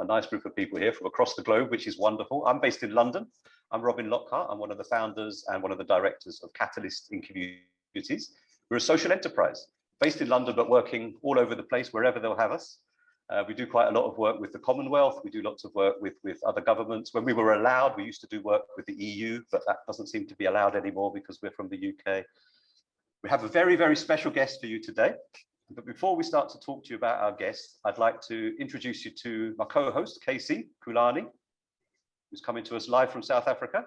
nice group of people here from across the globe, which is wonderful. I'm based in London. I'm Robin Lockhart. I'm one of the founders and one of the directors of Catalyst in Communities. We're a social enterprise based in London, but working all over the place, wherever they'll have us. We do quite a lot of work with the Commonwealth. We do lots of work with other governments. When we were allowed, we used to do work with the EU, but that doesn't seem to be allowed anymore because we're from the UK. We have a very, very special guest for you today. But before we start to talk to you about our guest, I'd like to introduce you to my co-host, Casey Kulani, who's coming to us live from South Africa.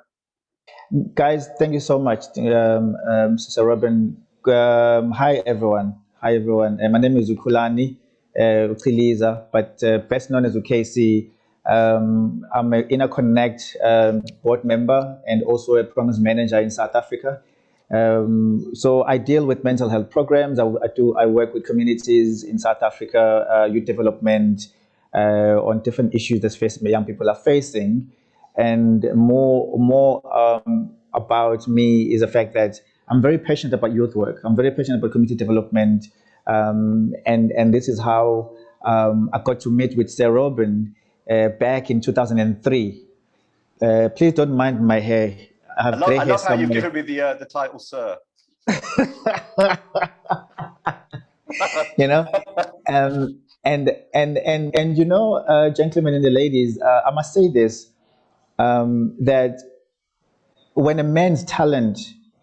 Guys, thank you so much, Sister Robin. Hi, everyone. Hi, everyone. My name is Ukulani Uchiliza, but best known as UKC. I'm an InnerConnect board member and also a programs manager in South Africa. So I deal with mental health programs. I work with communities in South Africa, youth development, on different issues that young people are facing. And more about me is the fact that I'm very passionate about youth work. I'm very passionate about community development. And this is how I got to meet with Sir Robin back in 2003. Please don't mind my hair. I love how you've given me the title, sir. You know, and you know, gentlemen and the ladies, I must say this, that when a man's talent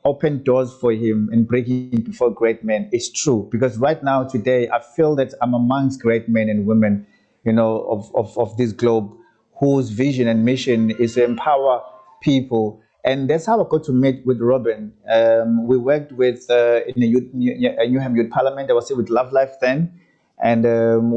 open doors for him and bring him before great men, it's true. Because right now, today, I feel that I'm amongst great men and women, you know, of this globe, whose vision and mission is to empower people. And that's how I got to meet with Robin. We worked with in the Newham Youth Parliament. I was still with Love Life then. And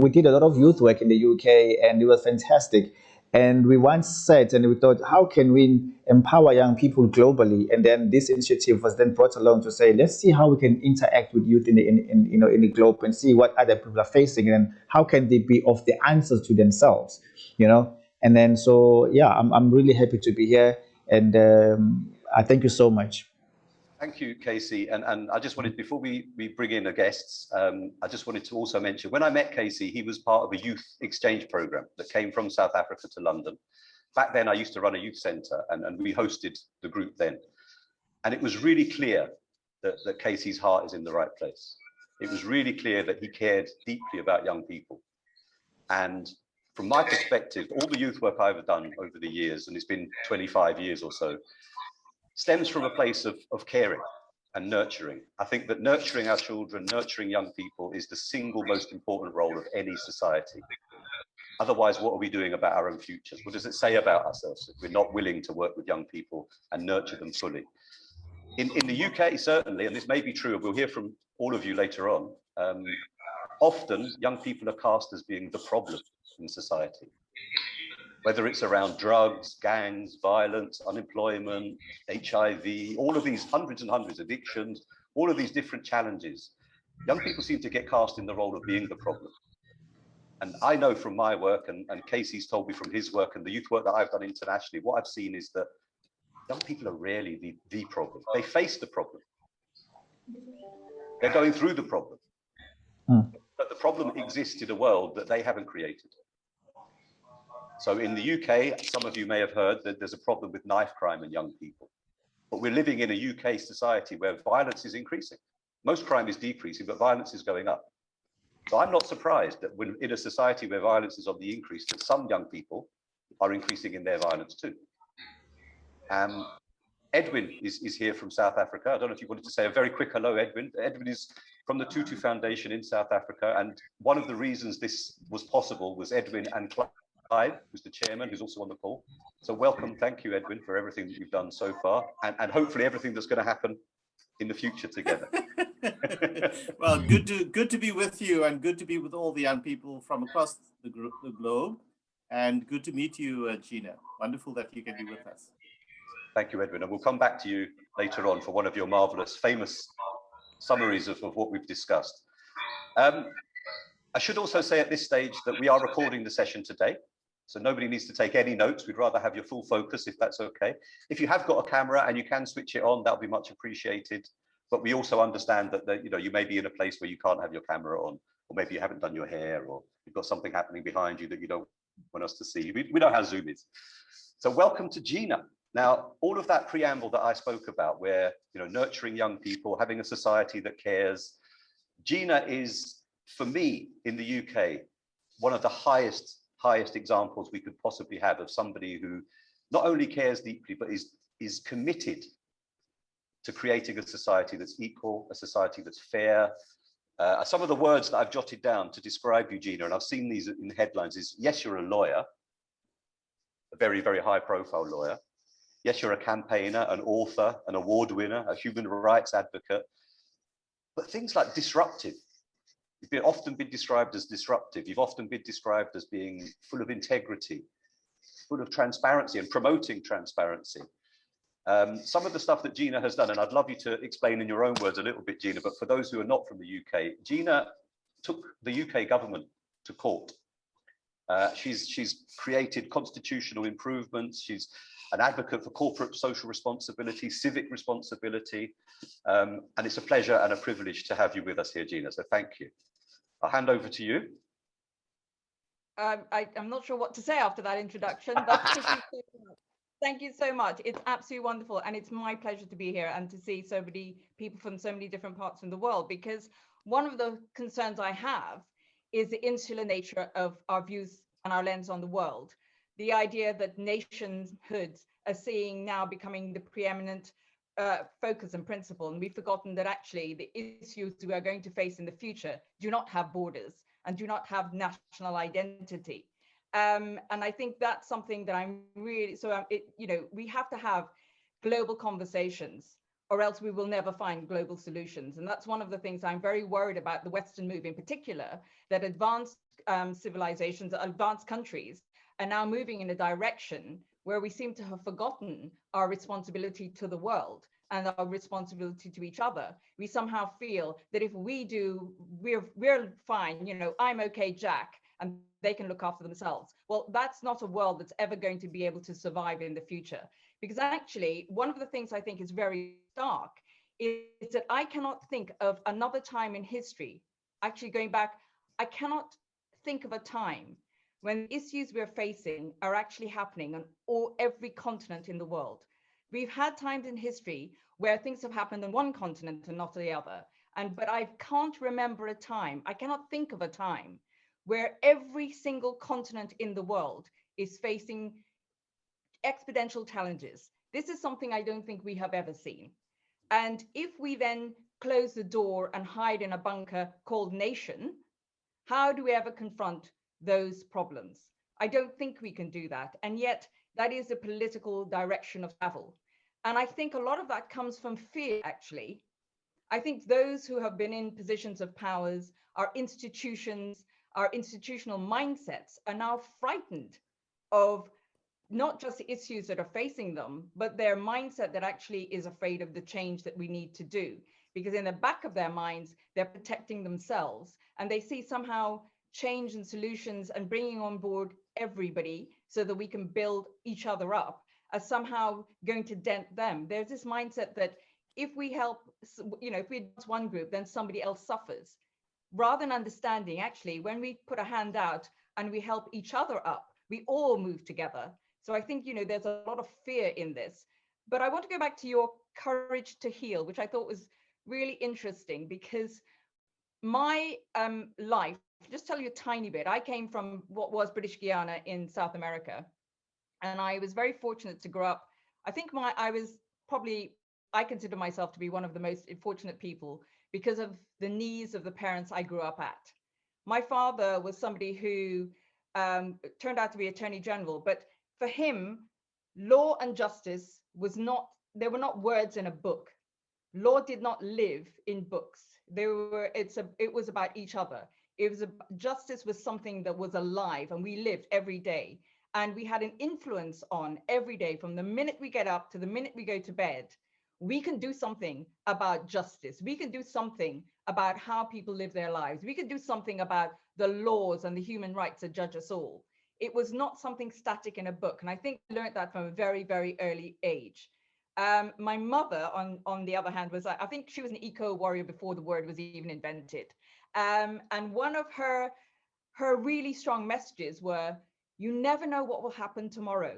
we did a lot of youth work in the UK, and it was fantastic. And we once sat and we thought, how can we empower young people globally? And then this initiative was then brought along to say, let's see how we can interact with youth in the globe and see what other people are facing and how can they be of the answers to themselves, you know? And then so, yeah, I'm really happy to be here. And I thank you so much. Thank you, Casey. And I just wanted, before we bring in the guests, I just wanted to also mention, when I met Casey, he was part of a youth exchange program that came from South Africa to London. Back then, I used to run a youth centre and we hosted the group then. And it was really clear that Casey's heart is in the right place. It was really clear that he cared deeply about young people. And from my perspective, all the youth work I've done over the years, and it's been 25 years or so, stems from a place of caring and nurturing. I think that nurturing our children, nurturing young people is the single most important role of any society. Otherwise, what are we doing about our own futures? What does it say about ourselves if we're not willing to work with young people and nurture them fully? In the UK, certainly, and this may be true, and we'll hear from all of you later on, often young people are cast as being the problem in society. Whether it's around drugs, gangs, violence, unemployment, HIV, all of these hundreds and hundreds of addictions, all of these different challenges, young people seem to get cast in the role of being the problem. And I know from my work, and Casey's told me from his work and the youth work that I've done internationally, what I've seen is that young people are rarely the problem. They face the problem. They're going through the problem. But the problem exists in a world that they haven't created. So in the UK, some of you may have heard that there's a problem with knife crime and young people. But we're living in a UK society where violence is increasing. Most crime is decreasing, but violence is going up. So I'm not surprised that when in a society where violence is on the increase, that some young people are increasing in their violence too. Edwin is here from South Africa. I don't know if you wanted to say a very quick hello, Edwin. Edwin is from the Tutu Foundation in South Africa. And one of the reasons this was possible was Edwin and Clive, who's the chairman, who's also on the call. So welcome. Thank you, Edwin, for everything that you've done so far. And hopefully everything that's going to happen in the future together. Well, good to be with you, and good to be with all the young people from across the globe. And good to meet you, Gina. Wonderful that you can be with us. Thank you, Edwin. And we'll come back to you later on for one of your marvelous, famous summaries of what we've discussed. I should also say at this stage that we are recording the session today. So nobody needs to take any notes. We'd rather have your full focus, if that's okay. If you have got a camera and you can switch it on, that'll be much appreciated. But we also understand that you may be in a place where you can't have your camera on, or maybe you haven't done your hair, or you've got something happening behind you that you don't want us to see you. We know how Zoom is. So welcome to Gina. Now, all of that preamble that I spoke about, where, you know, nurturing young people, having a society that cares, Gina is, for me, in the UK, one of the highest examples we could possibly have of somebody who not only cares deeply, but is committed to creating a society that's equal, a society that's fair. Some of the words that I've jotted down to describe you, Gina, and I've seen these in the headlines, is yes, you're a lawyer, a very, very high profile lawyer. Yes, you're a campaigner, an author, an award winner, a human rights advocate. But things like disruptive, you've often been described as disruptive. You've often been described as being full of integrity, full of transparency and promoting transparency. Some of the stuff that Gina has done, and I'd love you to explain in your own words a little bit, Gina, but for those who are not from the UK, Gina took the UK government to court. She's created constitutional improvements. She's an advocate for corporate social responsibility, civic responsibility. And it's a pleasure and a privilege to have you with us here, Gina. So thank you. I'll hand over to you. I'm not sure what to say after that introduction, but thank you so much. It's absolutely wonderful. And it's my pleasure to be here and to see so many people from so many different parts of the world, because one of the concerns I have is the insular nature of our views and our lens on the world. The idea that nationhoods are seeing now becoming the preeminent focus and principle. And we've forgotten that actually the issues we are going to face in the future do not have borders and do not have national identity. And I think that's something that I'm really, we have to have global conversations, or else we will never find global solutions. And that's one of the things I'm very worried about the Western move in particular, that advanced civilizations, advanced countries are now moving in a direction where we seem to have forgotten our responsibility to the world and our responsibility to each other. We somehow feel that if we do, we're fine, you know, I'm okay, Jack, and they can look after themselves. Well, that's not a world that's ever going to be able to survive in the future. Because actually, one of the things I think is very stark is that I cannot think of another time in history, actually going back, I cannot think of a time when issues we're facing are actually happening on every continent in the world. We've had times in history where things have happened on one continent and not the other. But I can't remember a time, I cannot think of a time where every single continent in the world is facing exponential challenges. This is something I don't think we have ever seen. And if we then close the door and hide in a bunker called nation, how do we ever confront those problems? I don't think we can do that. And yet that is the political direction of travel. And I think a lot of that comes from fear, actually. I think those who have been in positions of powers, our institutions, our institutional mindsets are now frightened of not just the issues that are facing them, but their mindset that actually is afraid of the change that we need to do. Because in the back of their minds, they're protecting themselves and they see somehow change and solutions and bringing on board everybody so that we can build each other up as somehow going to dent them. There's this mindset that if we help, you know, if we advance one group, then somebody else suffers. Rather than understanding, actually, when we put a hand out and we help each other up, we all move together. So I think, you know, there's a lot of fear in this. But I want to go back to your courage to heal, which I thought was really interesting, because my life, just tell you a tiny bit, I came from what was British Guiana in South America. And I was very fortunate to grow up. I think I consider myself to be one of the most fortunate people because of the needs of the parents I grew up at. My father was somebody who turned out to be Attorney General, but for him, law and justice they were not words in a book. Law did not live in books. It was about each other. Justice was something that was alive and we lived every day. And we had an influence on every day from the minute we get up to the minute we go to bed. We can do something about justice. We can do something about how people live their lives. We can do something about the laws and the human rights that judge us all. It was not something static in a book. And I think I learned that from a very, very early age. My mother, on the other hand, I think she was an eco warrior before the word was even invented. And one of her really strong messages were, You never know what will happen tomorrow.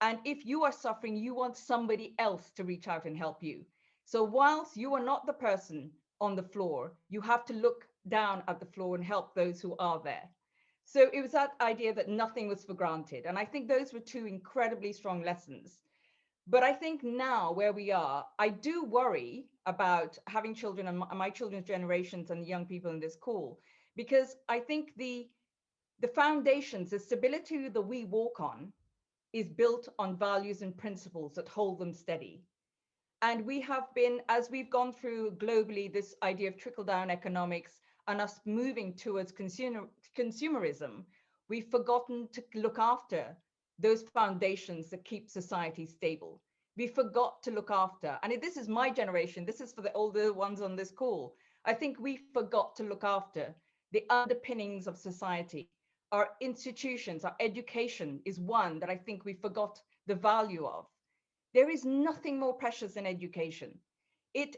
And if you are suffering, you want somebody else to reach out and help you. So whilst you are not the person on the floor, you have to look down at the floor and help those who are there. So it was that idea that nothing was for granted. And I think those were two incredibly strong lessons. But I think now where we are, I do worry about having children and my children's generations and the young people in this call, because I think the foundations, the stability that we walk on is built on values and principles that hold them steady. And we have been, as we've gone through globally, this idea of trickle down economics and us moving towards consumerism, we've forgotten to look after those foundations that keep society stable. We forgot to look after, and this is my generation, this is for the older ones on this call. I think we forgot to look after the underpinnings of society. Our institutions, our education is one that I think we forgot the value of. There is nothing more precious than education. It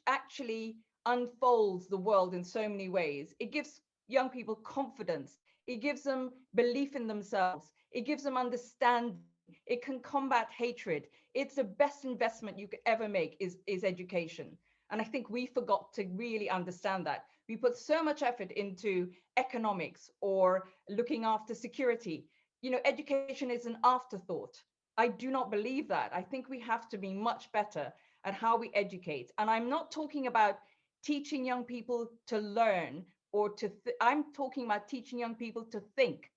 actually unfolds the world in so many ways. It gives young people confidence. It gives them belief in themselves. It gives them understanding. It can combat hatred. It's the best investment you could ever make is education. And I think we forgot to really understand that. We put so much effort into economics or looking after security. You know, education is an afterthought. I do not believe that. I think we have to be much better at how we educate. And I'm not talking about teaching young people to learn or I'm talking about teaching young people to think,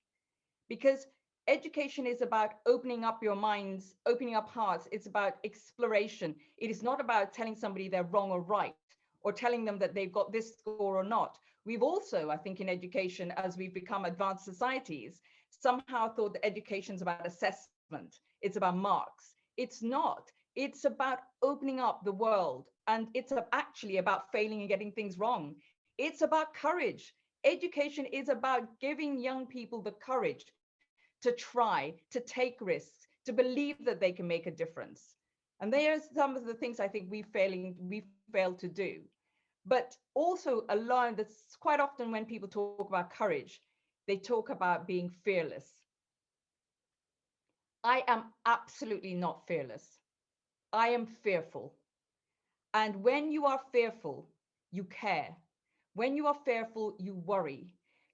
because education is about opening up your minds, opening up hearts. It's about exploration. It is not about telling somebody they're wrong or right, or telling them that they've got this score or not. We've also, I think, in education, as we've become advanced societies, somehow thought that education is about assessment. It's about marks. It's not. It's about opening up the world. And it's actually about failing and getting things wrong. It's about courage. Education is about giving young people the courage to try, to take risks, to believe that they can make a difference. And there's some of the things I think we failed to do. But also alone, that's quite often when people talk about courage, they talk about being fearless. I am absolutely not fearless. I am fearful. And when you are fearful, you care. When you are fearful, you worry.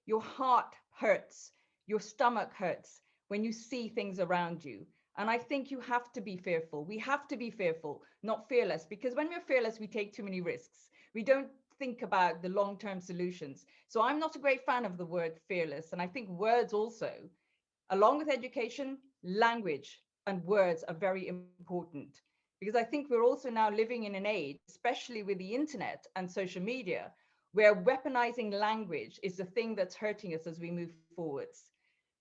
Your heart hurts. Your stomach hurts when you see things around you. And I think you have to be fearful. We have to be fearful, not fearless, because when we're fearless, we take too many risks. We don't think about the long-term solutions. So I'm not a great fan of the word fearless. And I think words also, along with education, language and words are very important, because I think we're also now living in an age, especially with the internet and social media, where weaponizing language is the thing that's hurting us as we move forwards.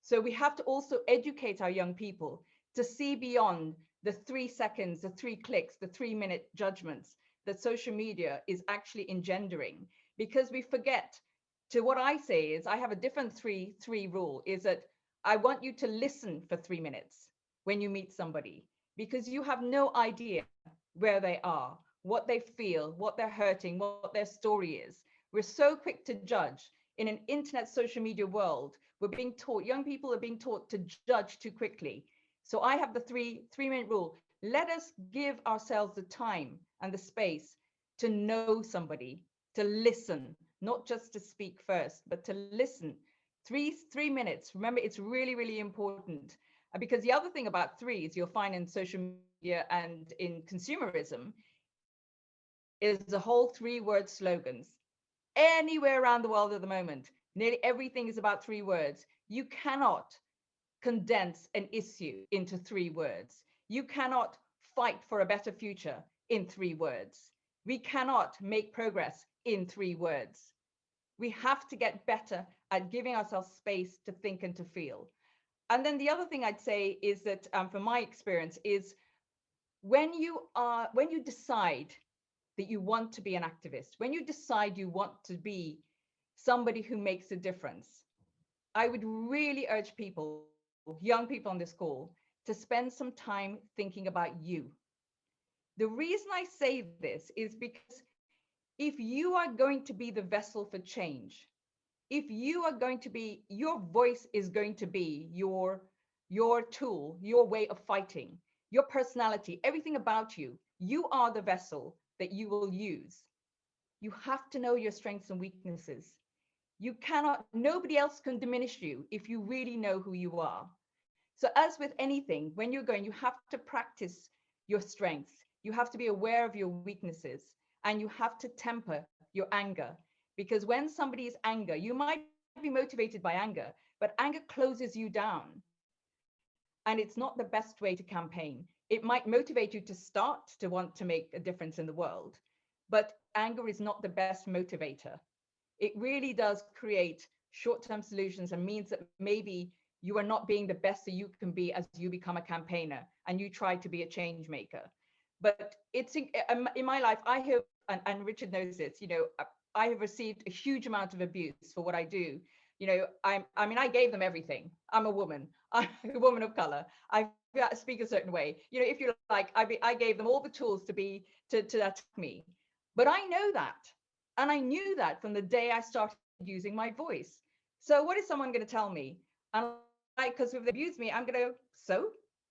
So we have to also educate our young people to see beyond the 3 seconds, the 3 clicks, the 3-minute judgments that social media is actually engendering, because we forget to what I say is I have a different three rule is that I want you to listen for 3 minutes when you meet somebody, because you have no idea where they are, what they feel, what they're hurting, what their story is. We're so quick to judge in an internet social media world. We're being taught, young people are being taught to judge too quickly. So I have the 3-minute rule. Let us give ourselves the time and the space to know somebody, to listen, not just to speak first, but to listen. Three minutes. Remember, it's really, really important. Because the other thing about threes you'll find in social media and in consumerism is the whole 3-word slogans. Anywhere around the world at the moment, nearly everything is about 3 words. You cannot condense an issue into 3 words. You cannot fight for a better future in 3 words. We cannot make progress in 3 words. We have to get better at giving ourselves space to think and to feel. And then the other thing I'd say is that from my experience is when you decide that you want to be an activist, when you decide you want to be somebody who makes a difference, I would really urge people, young people on this call, to spend some time thinking about you. The reason I say this is because if you are going to be the vessel for change, If you are going to be, your voice is going to be your tool, your way of fighting, your personality, everything about you. You are the vessel that you will use. You have to know your strengths and weaknesses. You cannot, nobody else can diminish you if you really know who you are. So as with anything, when you're going, you have to practice your strengths. You have to be aware of your weaknesses, and you have to temper your anger. Because when somebody is anger, you might be motivated by anger, but anger closes you down. And it's not the best way to campaign. It might motivate you to start to want to make a difference in the world, but anger is not the best motivator. It really does create short-term solutions and means that maybe you are not being the best that you can be as you become a campaigner and you try to be a change maker. But it's in my life, I have, and Richard knows this, I have received a huge amount of abuse for what I do. I mean, I gave them everything. I'm a woman. I'm a woman of color. I speak a certain way. If you like, I gave them all the tools to attack me. But I know that. And I knew that from the day I started using my voice. So what is someone going to tell me? And because if they abuse me, I'm going to go, so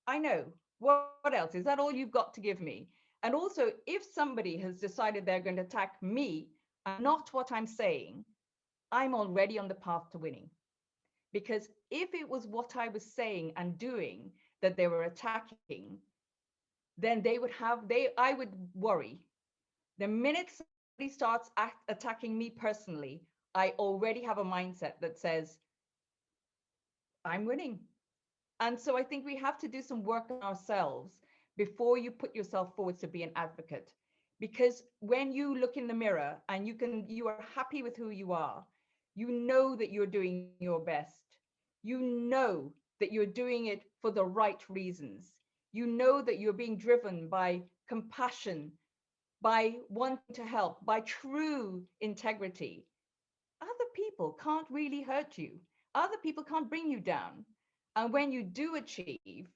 I know. What else? Is that all you've got to give me? And also, if somebody has decided they're going to attack me and not what I'm saying, I'm already on the path to winning. Because if it was what I was saying and doing that they were attacking, then I would worry. The minute somebody starts attacking me personally, I already have a mindset that says, I'm winning. And so I think we have to do some work on ourselves before you put yourself forward to be an advocate. Because when you look in the mirror and you are happy with who you are, you know that you're doing your best. You know that you're doing it for the right reasons. You know that you're being driven by compassion, by wanting to help, by true integrity. Other people can't really hurt you. Other people can't bring you down. And when you do achieve,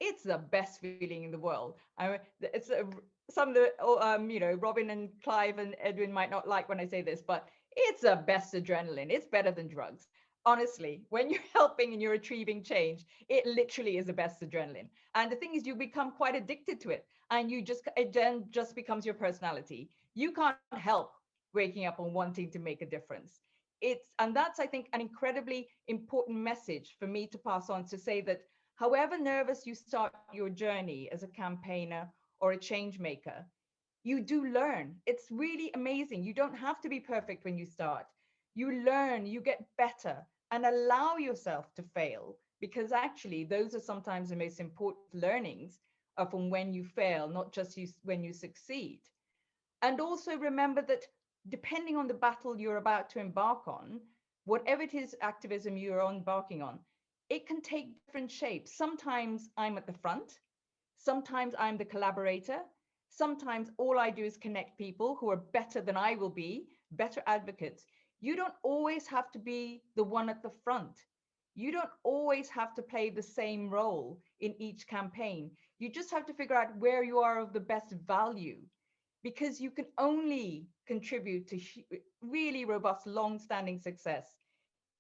it's the best feeling in the world. I mean, it's some of the, Robin and Clive and Edwin might not like when I say this, but it's the best adrenaline. It's better than drugs. Honestly, when you're helping and you're achieving change, it literally is the best adrenaline. And the thing is, you become quite addicted to it, and it then just becomes your personality. You can't help waking up and wanting to make a difference. And that's, I think, an incredibly important message for me to pass on, to say that however nervous you start your journey as a campaigner or a change maker, you do learn. It's really amazing. You don't have to be perfect when you start. You learn, you get better, and allow yourself to fail, because actually those are sometimes the most important learnings are from when you fail, not just when you succeed. And also remember that depending on the battle you're about to embark on, whatever it is activism you're embarking on, it can take different shapes. Sometimes I'm at the front, sometimes I'm the collaborator, sometimes all I do is connect people who are better than I will be, better advocates. You don't always have to be the one at the front. You don't always have to play the same role in each campaign. You just have to figure out where you are of the best value, because you can only contribute to really robust, long-standing success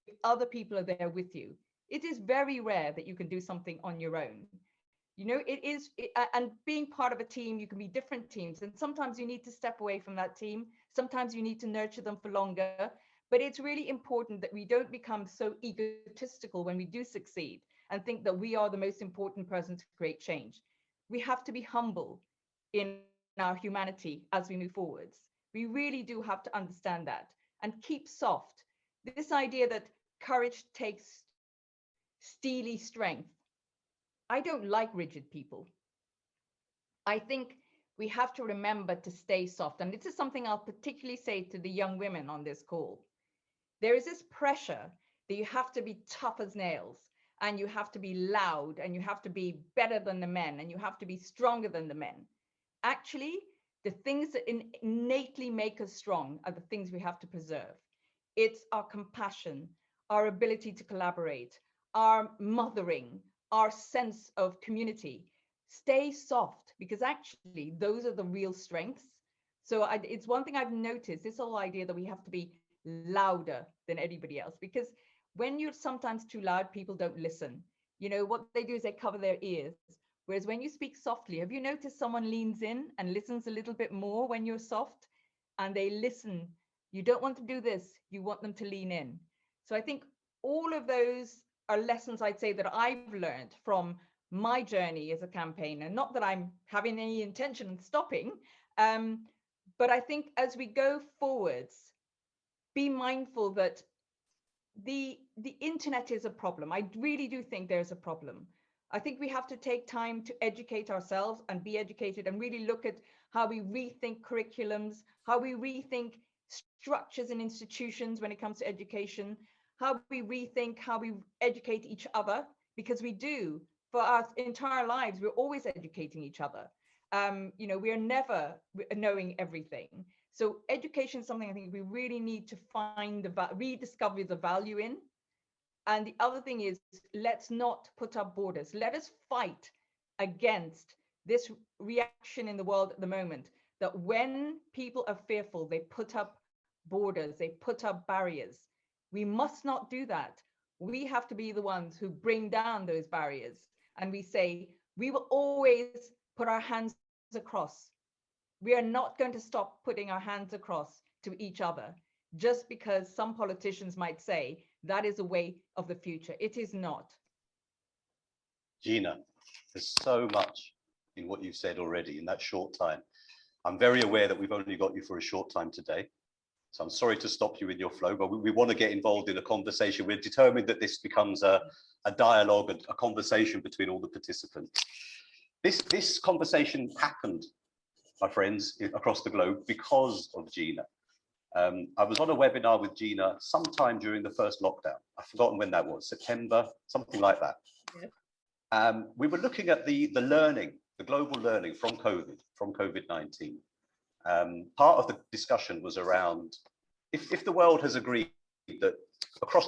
if other people are there with you. It is very rare that you can do something on your own. And being part of a team, you can be different teams, and sometimes you need to step away from that team. Sometimes you need to nurture them for longer. But it's really important that we don't become so egotistical when we do succeed and think that we are the most important person to create change. We have to be humble in our humanity as we move forwards. We really do have to understand that and keep soft. This idea that courage takes steely strength. I don't like rigid people. I think we have to remember to stay soft. And this is something I'll particularly say to the young women on this call. There is this pressure that you have to be tough as nails, and you have to be loud, and you have to be better than the men, and you have to be stronger than the men. Actually, the things that innately make us strong are the things we have to preserve. It's our compassion, our ability to collaborate, our mothering, our sense of community. Stay soft, because actually those are the real strengths. So it's one thing I've noticed, this whole idea that we have to be louder than anybody else, because when you're sometimes too loud, people don't listen. You know, what they do is they cover their ears. Whereas when you speak softly, have you noticed someone leans in and listens a little bit more when you're soft, and they listen? You don't want to do this, you want them to lean in. So I think all of those are lessons, I'd say, that I've learned from my journey as a campaigner. Not that I'm having any intention of stopping, but I think as we go forwards, be mindful that the internet is a problem. I really do think there's a problem. I think we have to take time to educate ourselves and be educated, and really look at how we rethink curriculums, how we rethink structures and institutions when it comes to education, how we rethink how we educate each other, because we do. For our entire lives, we're always educating each other. You know, we're never knowing everything. So education is something I think we really need to find rediscover the value in. And the other thing is, let's not put up borders. Let us fight against this reaction in the world at the moment, that when people are fearful, they put up borders, they put up barriers. We must not do that. We have to be the ones who bring down those barriers. And we say, we will always put our hands across. We are not going to stop putting our hands across to each other just because some politicians might say that is a way of the future. It is not. Gina, there's so much in what you've said already in that short time. I'm very aware that we've only got you for a short time today, so I'm sorry to stop you in your flow, but we want to get involved in a conversation. We're determined that this becomes a dialogue, a conversation between all the participants. This conversation happened, my friends, across the globe because of Gina. I was on a webinar with Gina sometime during the first lockdown. I've forgotten when that was, September, something like that. Yeah. We were looking at the learning, the global learning from COVID-19. Part of the discussion was around, if the world has agreed that across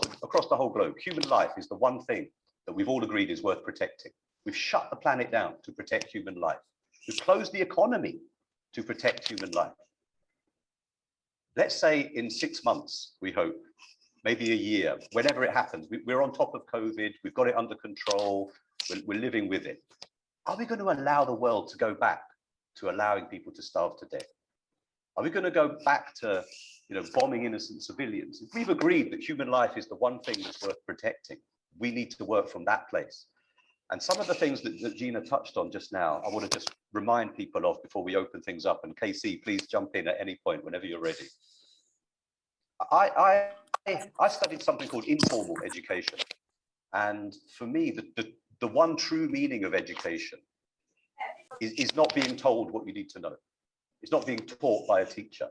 the whole globe, human life is the one thing that we've all agreed is worth protecting. We've shut the planet down to protect human life. We've closed the economy to protect human life. Let's say in 6 months, we hope, maybe a year, whenever it happens, we're on top of COVID, we've got it under control, we're living with it. Are we going to allow the world to go back to allowing people to starve to death? Are we going to go back to, bombing innocent civilians? If we've agreed that human life is the one thing that's worth protecting, we need to work from that place. And some of the things that Gina touched on just now, I want to just remind people of before we open things up. And KC, please jump in at any point whenever you're ready. I studied something called informal education. And for me, the one true meaning of education is not being told what you need to know. It's not being taught by a teacher.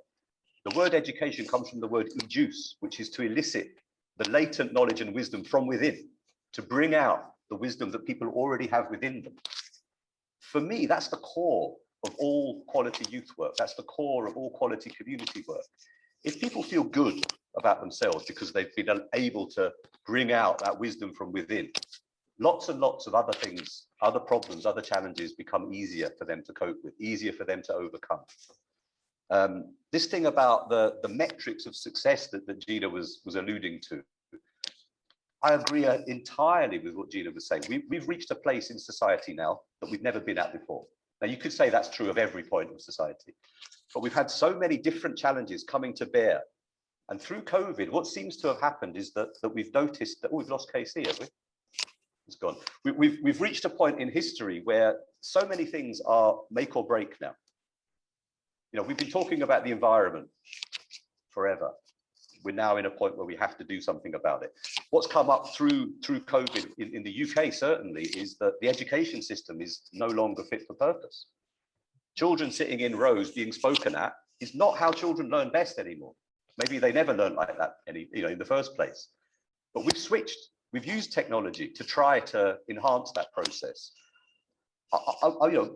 The word education comes from the word educe, which is to elicit the latent knowledge and wisdom from within, to bring out the wisdom that people already have within them. For me, that's the core of all quality youth work. That's the core of all quality community work. If people feel good about themselves because they've been able to bring out that wisdom from within, lots and lots of other things, other problems, other challenges become easier for them to cope with, easier for them to overcome. This thing about the metrics of success that Gina was alluding to, I agree entirely with what Gina was saying. We've reached a place in society now that we've never been at before. Now, you could say that's true of every point of society, but we've had so many different challenges coming to bear. And through COVID, what seems to have happened is that we've noticed that, we've lost KC, have we? It's gone. We've reached a point in history where so many things are make or break now. We've been talking about the environment forever. We're now in a point where we have to do something about it. What's come up through COVID in the UK certainly is that the education system is no longer fit for purpose. Children sitting in rows being spoken at is not how children learn best anymore. Maybe they never learned like that in the first place. But we've switched. We've used technology to try to enhance that process.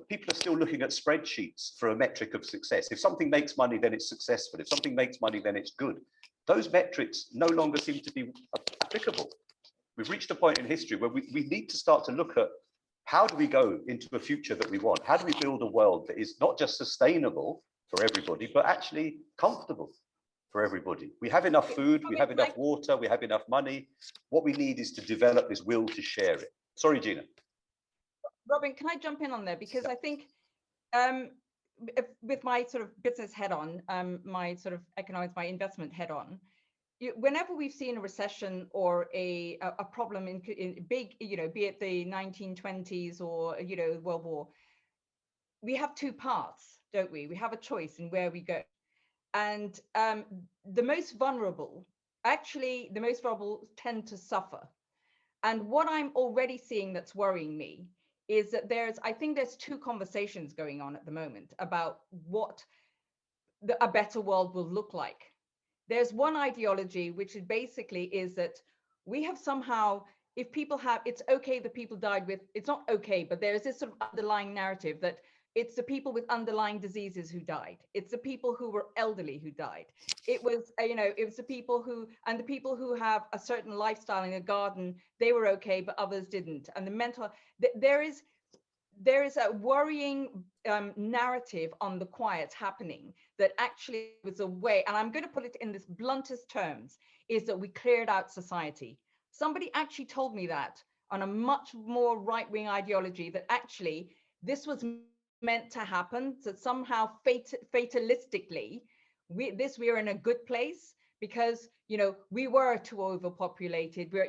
People are still looking at spreadsheets for a metric of success. If something makes money, then it's successful. If something makes money, then it's good. Those metrics no longer seem to be applicable. We've reached a point in history where we need to start to look at how do we go into a future that we want? How do we build a world that is not just sustainable for everybody, but actually comfortable? for everybody. We have enough food, we have enough water, we have enough money. What we need is to develop this will to share it. Sorry, Gina. Robin, can I jump in on there? Because I think with my sort of business head on, my sort of economics, my investment head on, whenever we've seen a recession or a problem in big, be it the 1920s or, World War, we have two paths, don't we? We have a choice in where we go. And the most vulnerable tend to suffer. And what I'm already seeing that's worrying me is that I think there's two conversations going on at the moment about what a better world will look like. There's one ideology, which is basically is that we have somehow, if people have, it's okay that people died with, it's not okay, but there's this sort of underlying narrative that it's the people with underlying diseases who died. It's the people who were elderly who died. It was, it was the people who have a certain lifestyle in a garden, they were okay, but others didn't. And the mental, there is a worrying narrative on the quiet happening that actually was a way, and I'm going to put it in this bluntest terms, is that we cleared out society. Somebody actually told me that on a much more right-wing ideology, that actually this was meant to happen, that somehow fatalistically we are in a good place because we were too overpopulated, we're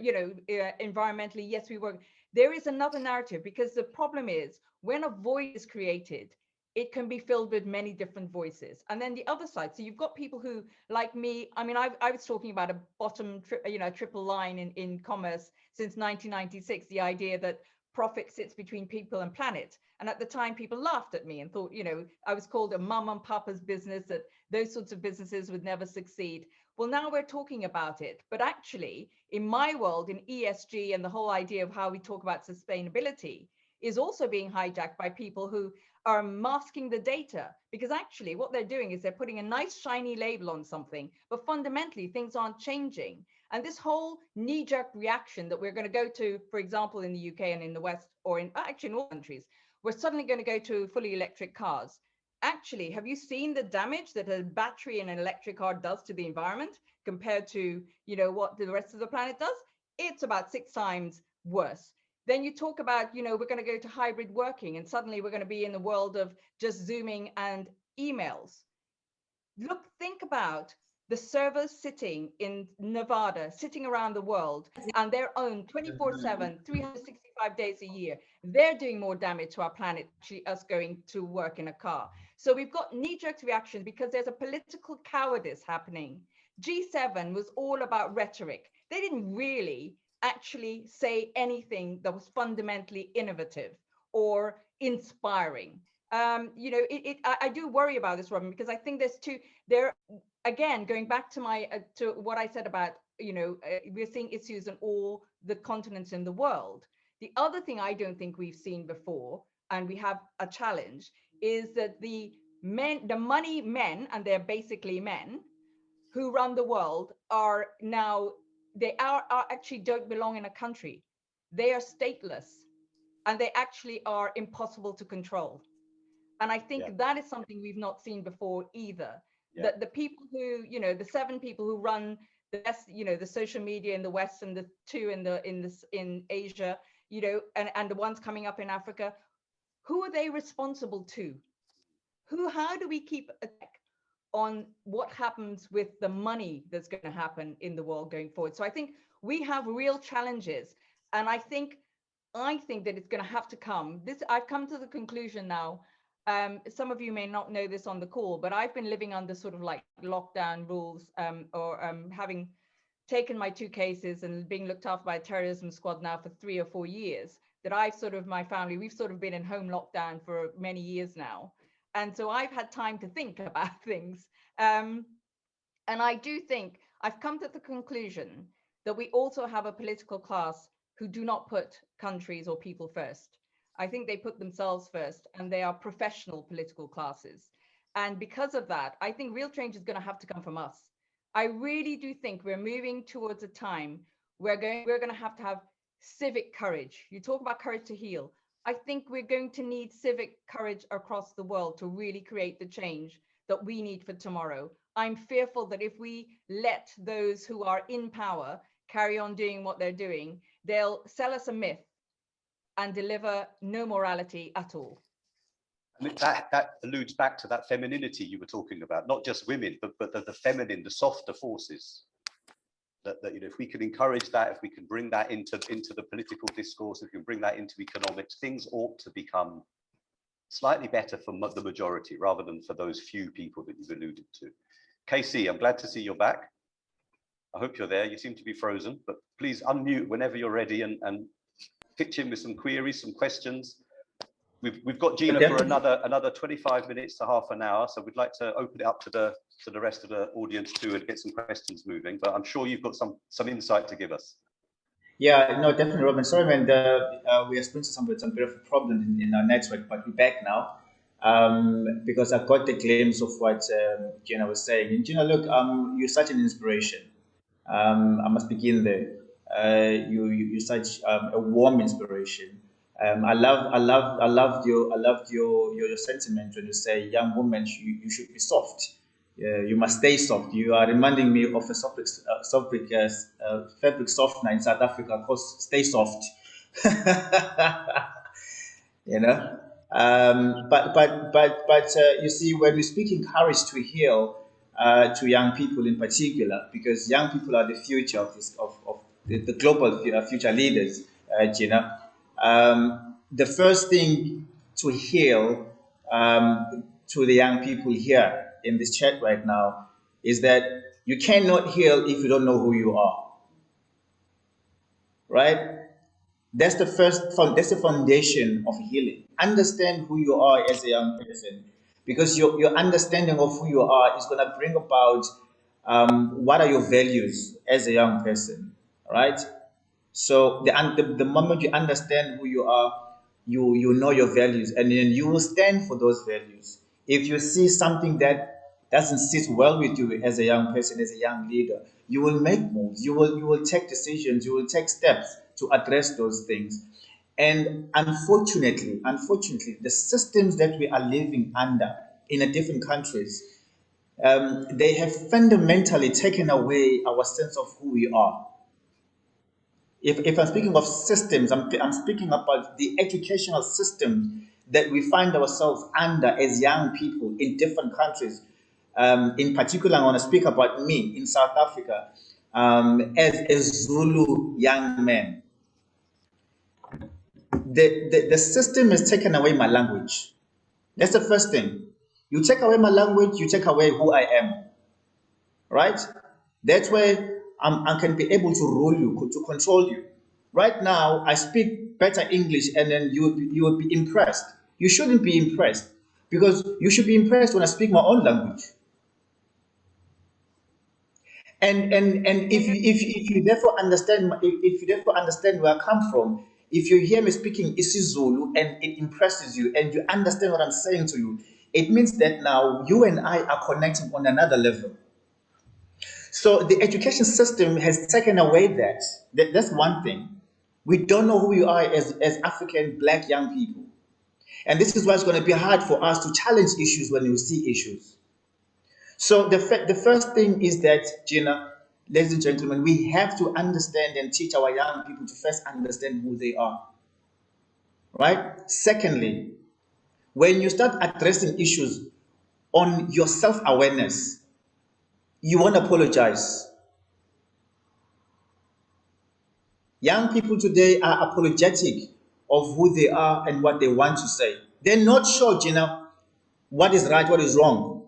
environmentally, yes, we were. There is another narrative, because the problem is when a voice is created, it can be filled with many different voices. And then the other side, so you've got people who, like me, I mean, I was talking about a bottom, triple line in commerce since 1996, the idea that profit sits between people and planet. And at the time, people laughed at me and thought, I was called a mum and papa's business, that those sorts of businesses would never succeed. Well, now we're talking about it. But actually, in my world, in ESG and the whole idea of how we talk about sustainability is also being hijacked by people who are masking the data, because actually what they're doing is they're putting a nice shiny label on something, but fundamentally things aren't changing. And this whole knee-jerk reaction that we're going to go to, for example, in the UK and in the West, or actually in all countries, we're suddenly going to go to fully electric cars. Actually, have you seen the damage that a battery in an electric car does to the environment compared to, what the rest of the planet does? It's about 6 times worse. Then you talk about, we're going to go to hybrid working, and suddenly we're going to be in the world of just Zooming and emails. Think about the servers sitting in Nevada, sitting around the world, and they're owned 24/7, 365 days a year. They're doing more damage to our planet, actually us going to work in a car. So we've got knee-jerk reactions because there's a political cowardice happening. G7 was all about rhetoric. They didn't really actually say anything that was fundamentally innovative or inspiring. I do worry about this, Robin, because I think again, going back to to what I said about, we're seeing issues in all the continents in the world. The other thing I don't think we've seen before, and we have a challenge, is that the money men, and they're basically men, who run the world are now, they are actually don't belong in a country. They are stateless, and they actually are impossible to control. And I think that is something we've not seen before either. That the people who, the 7 people who run the best, the social media in the West, and the 2 in Asia, and the ones coming up in Africa, who are they responsible to? How do we keep a check on what happens with the money that's going to happen in the world going forward? So I think we have real challenges, and I think that it's going to have to come. I've come to the conclusion now. Some of you may not know this on the call, but I've been living under sort of like lockdown rules, having taken my 2 cases and being looked after by a terrorism squad now for 3 or 4 years, that my family, we've sort of been in home lockdown for many years now. And so I've had time to think about things. And I do think I've come to the conclusion that we also have a political class who do not put countries or people first. I think they put themselves first, and they are professional political classes. And because of that, I think real change is going to have to come from us. I really do think we're moving towards a time where we're going to have civic courage. You talk about courage to heal. I think we're going to need civic courage across the world to really create the change that we need for tomorrow. I'm fearful that if we let those who are in power carry on doing what they're doing, they'll sell us a myth and deliver no morality at all. And that alludes back to that femininity you were talking about, not just women, but the feminine, the softer forces. That if we can encourage that, if we can bring that into the political discourse, if we can bring that into economics, things ought to become slightly better for the majority rather than for those few people that you've alluded to. KC, I'm glad to see you're back. I hope you're there. You seem to be frozen, but please unmute whenever you're ready and pitch in with some queries, some questions. We've got Gina for another 25 minutes to half an hour, so we'd like to open it up to the rest of the audience too and get some questions moving. But I'm sure you've got some insight to give us. Yeah, no, definitely, Robin. Sorry, man, we experienced some bit of a problem in our network, but we're back now because I got the glimpse of what Gina was saying. And Gina, look, you're such an inspiration. I must begin there. You're such a warm inspiration. I loved your sentiment when you say young women you should be soft. You must stay soft. You are reminding me of a fabric softener in South Africa called Stay Soft. You know, but you see, when we speak courage to heal to young people in particular, because young people are the future of the global future leaders, Gina. The first thing to heal to the young people here in this chat right now is that you cannot heal if you don't know who you are, right? That's the that's the foundation of healing. Understand who you are as a young person, because your understanding of who you are is going to bring about what are your values as a young person, right? So the moment you understand who you are, you know your values, and then you will stand for those values. If you see something that doesn't sit well with you as a young person, as a young leader, you will make moves. You will take decisions. You will take steps to address those things. And unfortunately, the systems that we are living under in the different countries, they have fundamentally taken away our sense of who we are. If I'm speaking of systems, I'm speaking about the educational system that we find ourselves under as young people in different countries. In particular, I want to speak about me in South Africa as a Zulu young man. The system has taken away my language. That's the first thing. You take away my language, you take away who I am. Right? That's where I can be able to rule you, to control you. Right now, I speak better English, and then you would be impressed. You shouldn't be impressed, because you should be impressed when I speak my own language. And if you therefore understand where I come from, if you hear me speaking isiZulu and it impresses you and you understand what I'm saying to you, it means that now you and I are connecting on another level. So the education system has taken away that. That's one thing. We don't know who we are as African Black young people. And this is why it's going to be hard for us to challenge issues when we see issues. So the first thing is that, Gina, ladies and gentlemen, we have to understand and teach our young people to first understand who they are. Right? Secondly, when you start addressing issues on your self-awareness, you won't apologize. Young people today are apologetic of who they are and what they want to say. They're not sure, Gina, what is right, what is wrong.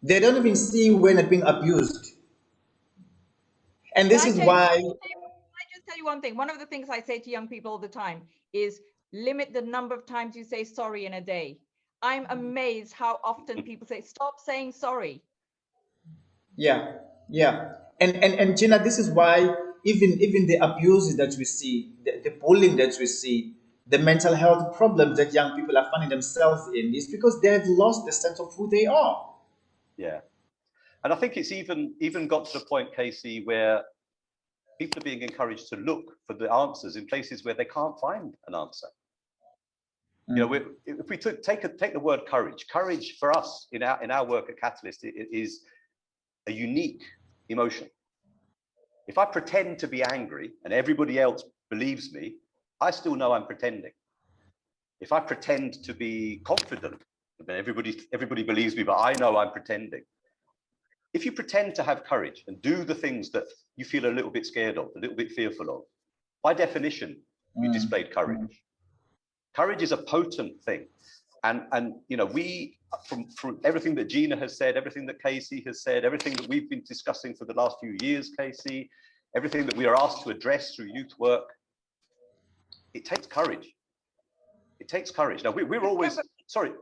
They don't even see when they're being abused. And this is why... Can I just tell you one thing? One of the things I say to young people all the time is limit the number of times you say sorry in a day. I'm amazed how often people say, stop saying sorry. Yeah. And Gina, this is why even the abuses that we see, the bullying that we see, the mental health problems that young people are finding themselves in is because they've lost the sense of who they are. Yeah. And I think it's even got to the point, Casey, where people are being encouraged to look for the answers in places where they can't find an answer. You know, if we take the word courage for us in our work at Catalyst, it is a unique emotion. If I pretend to be angry and everybody else believes me, I still know I'm pretending. If I pretend to be confident, then everybody believes me, but I know I'm pretending. If you pretend to have courage and do the things that you feel a little bit scared of, a little bit fearful of, by definition, you displayed courage. Courage is a potent thing. And you know, we, from everything that Gina has said, everything that Casey has said, everything that we've been discussing for the last few years, Casey, everything that we are asked to address through youth work, it takes courage. It takes courage. Now, we're always, sorry. I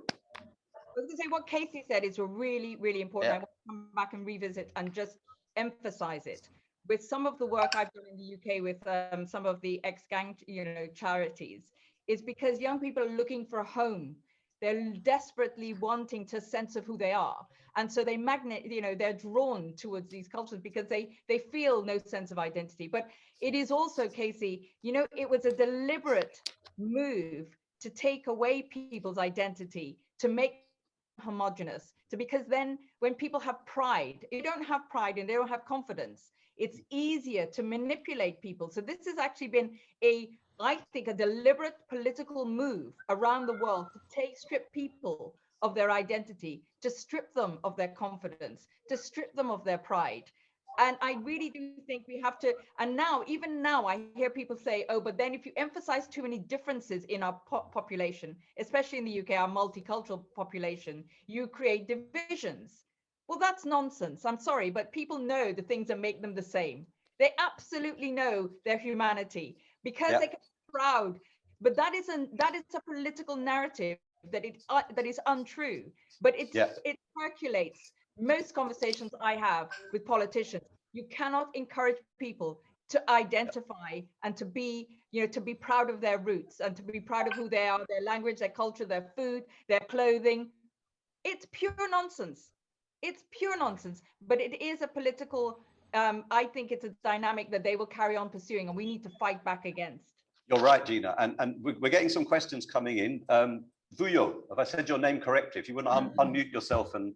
was going to say what Casey said is really, really important. I want to come back and revisit and just emphasize it. With some of the work I've done in the UK with some of the ex-gang, charities, is because young people are looking for a home. They're desperately wanting to sense of who they are. And so they're drawn towards these cultures because they feel no sense of identity. But it is also, Casey, it was a deliberate move to take away people's identity, to make homogenous, because then when people have pride, if you don't have pride and they don't have confidence, it's easier to manipulate people. So this has actually been I think, a deliberate political move around the world to strip people of their identity, to strip them of their confidence, to strip them of their pride. And I really do think we have to, and even now, I hear people say, oh, but then if you emphasize too many differences in our population, especially in the UK, our multicultural population, you create divisions. Well, that's nonsense. I'm sorry, but people know the things that make them the same. They absolutely know their humanity because they can be proud. But that is a political narrative that is untrue. But it percolates most conversations I have with politicians. You cannot encourage people to identify and to be proud of their roots and to be proud of who they are, their language, their culture, their food, their clothing. It's pure nonsense. It's pure nonsense. But it is a political, I think it's a dynamic that they will carry on pursuing, and we need to fight back against. You're right, Gina. And we're getting some questions coming in. Vuyo, have I said your name correctly? If you want to unmute yourself and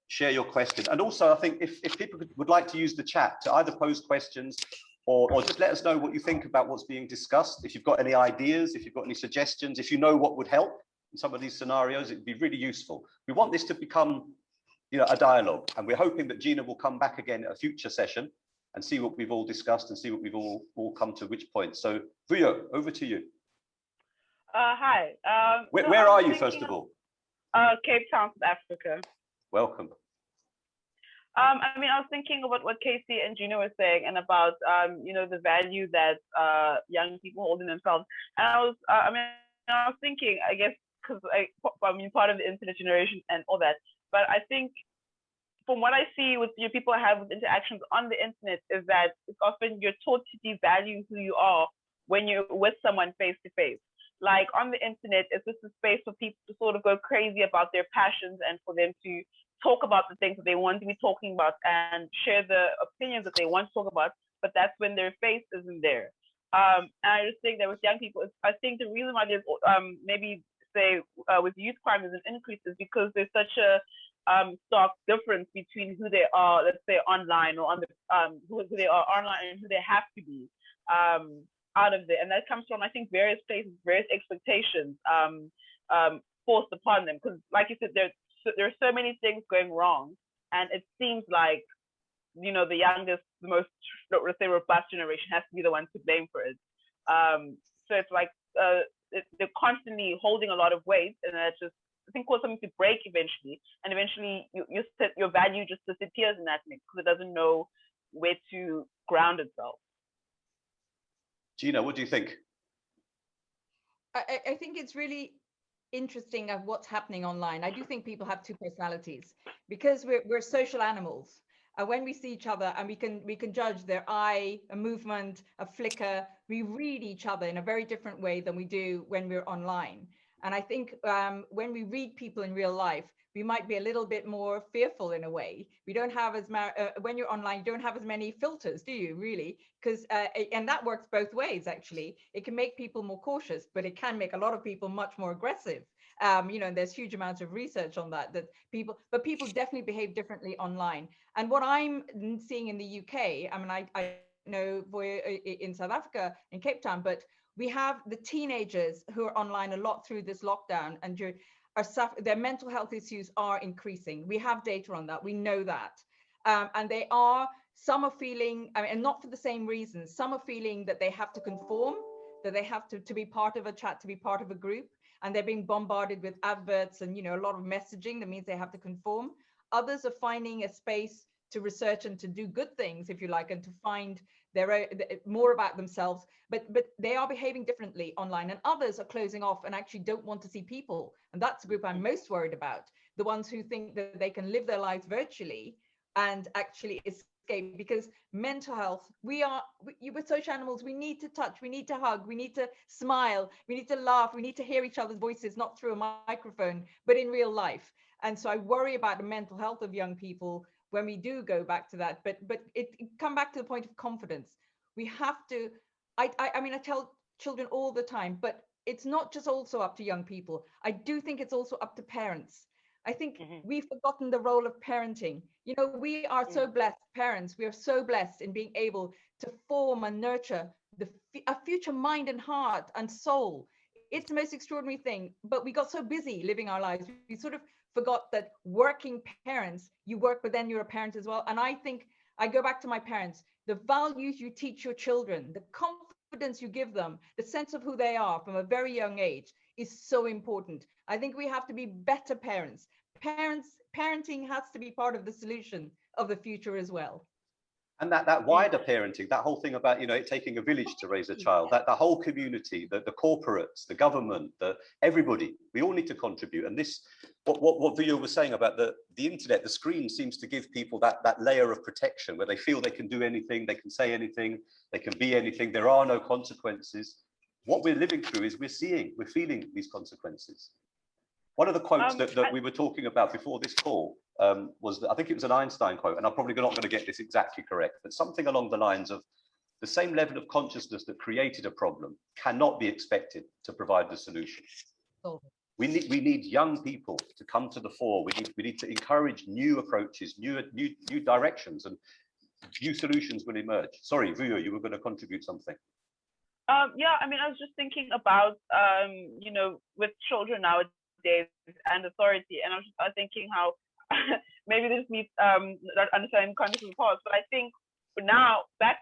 share your question. And also, I think if people would like to use the chat to either pose questions or just let us know what you think about what's being discussed. If you've got any ideas, if you've got any suggestions, if you know what would help in some of these scenarios, it'd be really useful. We want this to become, a dialogue, and we're hoping that Gina will come back again at a future session and see what we've all discussed and see what we've all come to which point. So, Vuyo, over to you. Hi. Where are you, first of all? Cape Town, South Africa. Welcome. I was thinking about what Casey and Gina were saying, and about the value that young people hold in themselves. And I was thinking, I guess, because part of the internet generation and all that. But I think, from what I see with people I have with interactions on the internet, is that it's often you're taught to devalue who you are when you're with someone face to face. Like on the internet, it's just a space for people to sort of go crazy about their passions and for them to talk about the things that they want to be talking about and share the opinions that they want to talk about. But that's when their face isn't there. And I just think that with young people, I think the reason why there's maybe say with youth crime is an increase is because there's such a stark difference between who they are, let's say online, or on the who they are online and who they have to be out of there. And that comes from, I think, various places, various expectations forced upon them. Because, like you said, there are so many things going wrong, and it seems like the youngest, the most, let's say, robust generation has to be the one to blame for it. So it's like they're constantly holding a lot of weight, and that just, I think, cause something to break eventually, and eventually your value just disappears in that mix because it doesn't know where to ground itself. Gina, what do you think? I think it's really interesting of what's happening online. I do think people have two personalities because we're social animals. And when we see each other and we can judge their eye, a movement, a flicker, we read each other in a very different way than we do when we're online. And I think when we read people in real life, we might be a little bit more fearful in a way. We don't have as when you're online, you don't have as many filters, do you really? Because and that works both ways, actually. It can make people more cautious, but it can make a lot of people much more aggressive. You know, and there's huge amounts of research on that, but people definitely behave differently online. And what I'm seeing in the UK, I mean, I know we're in South Africa, in Cape Town, but we have the teenagers who are online a lot through this lockdown, and their mental health issues are increasing. We have data on that. We know that. And some are feeling, I mean, and not for the same reasons, some are feeling that they have to conform, that they have to be part of a chat, to be part of a group, and they're being bombarded with adverts and, you know, a lot of messaging that means they have to conform. Others are finding a space to research and to do good things, if you like, and to find their own, more about themselves, but they are behaving differently online. And others are closing off and actually don't want to see people. And that's the group I'm most worried about, the ones who think that they can live their lives virtually and actually escape. Because mental health, we're social animals. We need to touch, we need to hug, we need to smile, we need to laugh, we need to hear each other's voices, not through a microphone, but in real life. And so I worry about the mental health of young people when we do go back to that. But it come back to the point of confidence. We have to, I mean, I tell children all the time, but it's not just also up to young people. I do think it's also up to parents. I think we've forgotten the role of parenting. You know, we are so blessed, parents, we are so blessed in being able to form and nurture a future mind and heart and soul. It's the most extraordinary thing, but we got so busy living our lives. We sort of forgot that working parents, you work, but then you're a parent as well. And I think I go back to my parents, the values you teach your children, the confidence you give them, the sense of who they are from a very young age is so important. I think we have to be better parents. Parenting has to be part of the solution of the future as well. And that wider parenting, that whole thing about, you know, it taking a village to raise a child, that the whole community, the corporates, the government, everybody, we all need to contribute. And this, what Vuyo was saying about the internet, the screen seems to give people that layer of protection where they feel they can do anything, they can say anything, they can be anything, there are no consequences. What we're living through is we're feeling these consequences. One of the quotes that we were talking about before this call was, I think it was an Einstein quote, and I'm probably not going to get this exactly correct, but something along the lines of the same level of consciousness that created a problem cannot be expected to provide the solution. Oh. We need young people to come to the fore. We need to encourage new approaches, new directions, and new solutions will emerge. Sorry, Vuyo, you were going to contribute something. Yeah, I mean, I was just thinking about, you know, with children nowadays and authority, and I was thinking how maybe this needs not understanding the context of the past, but I think now back,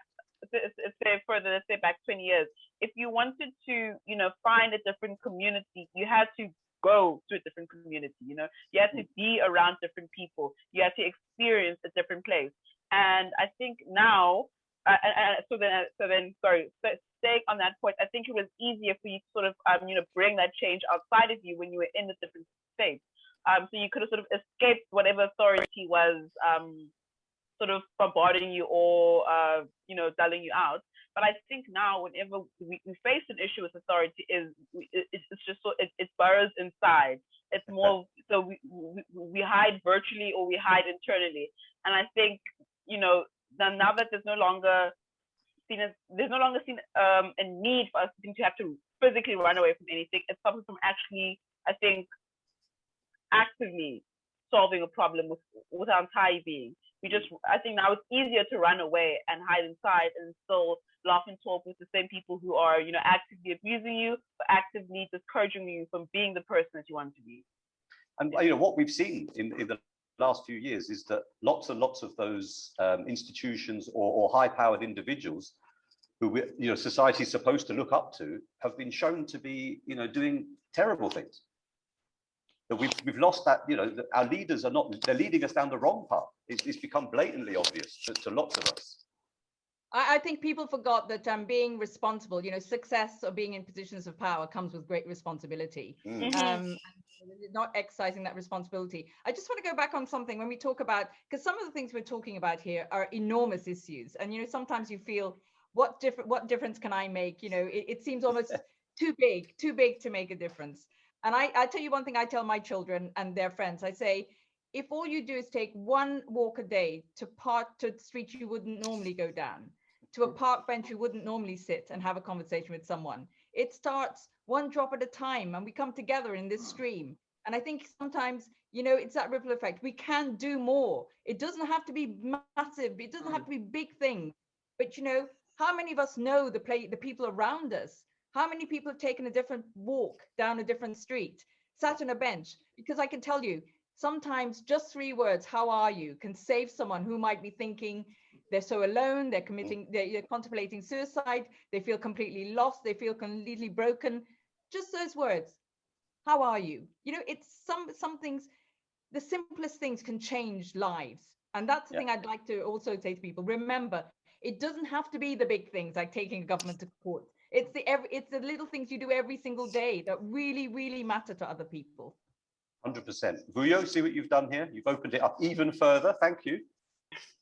let's say back 20 years, if you wanted to, you know, find a different community, you had to go to a different community, you know, you had to be around different people, you had to experience a different place. And I think now, staying on that point, I think it was easier for you to sort of, you know, bring that change outside of you when you were in a different state. So you could have sort of escaped whatever authority was sort of bombarding you or, you know, dulling you out. But I think now, whenever we face an issue with authority, it's just so it burrows inside. It's more so we hide virtually or we hide internally. And I think, you know, now that there's no longer seen a need for us to have to physically run away from anything. It's something from actually, I think, actively solving a problem with our entire being. I think now it's easier to run away and hide inside and still laugh and talk with the same people who are, you know, actively abusing you, but actively discouraging you from being the person that you want to be. And you know what we've seen in the last few years is that lots and lots of those institutions or high-powered individuals who you know society is supposed to look up to have been shown to be, you know, doing terrible things. That we've lost that, you know, that our leaders they're leading us down the wrong path. It's become blatantly obvious to lots of us. I think people forgot that being responsible, you know, success or being in positions of power comes with great responsibility. And not exercising that responsibility. I just want to go back on something when we talk about, because some of the things we're talking about here are enormous issues. And, you know, sometimes you feel, what difference can I make? You know, it seems almost too big to make a difference. And I tell you one thing I tell my children and their friends. I say, if all you do is take one walk a day to the street you wouldn't normally go down, to a park bench you wouldn't normally sit and have a conversation with someone, it starts one drop at a time, and we come together in this stream. And I think sometimes, it's that ripple effect. We can do more. It doesn't have to be massive. It doesn't have to be big things. But how many of us know the people around us? How many people have taken a different walk down a different street, sat on a bench? Because I can tell you, sometimes just 3 words, how are you, can save someone who might be thinking they're so alone, they're contemplating suicide, they feel completely lost, they feel completely broken. Just those words, how are you? It's some things, the simplest things can change lives. And that's the thing I'd like to also say to people. Remember, it doesn't have to be the big things like taking a government to court. It's the little things you do every single day that really, really matter to other people. 100%. Vuyo, see what you've done here? You've opened it up even further. Thank you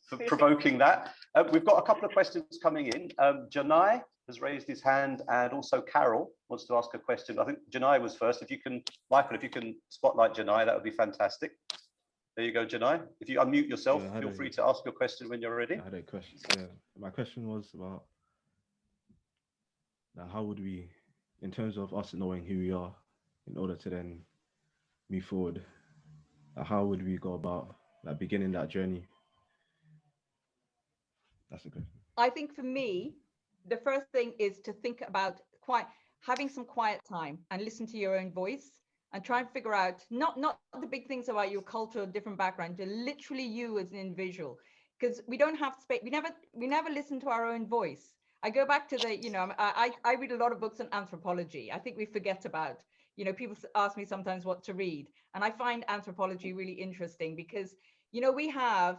for provoking that. We've got a couple of questions coming in. Janai has raised his hand, and also Carol wants to ask a question. I think Janai was first. If you can, Michael, if you can spotlight Janai, that would be fantastic. There you go, Janai. If you unmute yourself, feel free to ask your question when you're ready. I had a question. Yeah, my question was about how would we, in terms of us knowing who we are, in order to then move forward, how would we go about beginning that journey? That's the question. I think for me, the first thing is to think about having some quiet time and listen to your own voice and try and figure out not the big things about your culture or different background, but literally you as an individual, because we don't have space. We never listen to our own voice. I go back to I read a lot of books on anthropology. I think we forget about, people ask me sometimes what to read, and I find anthropology really interesting because, we have,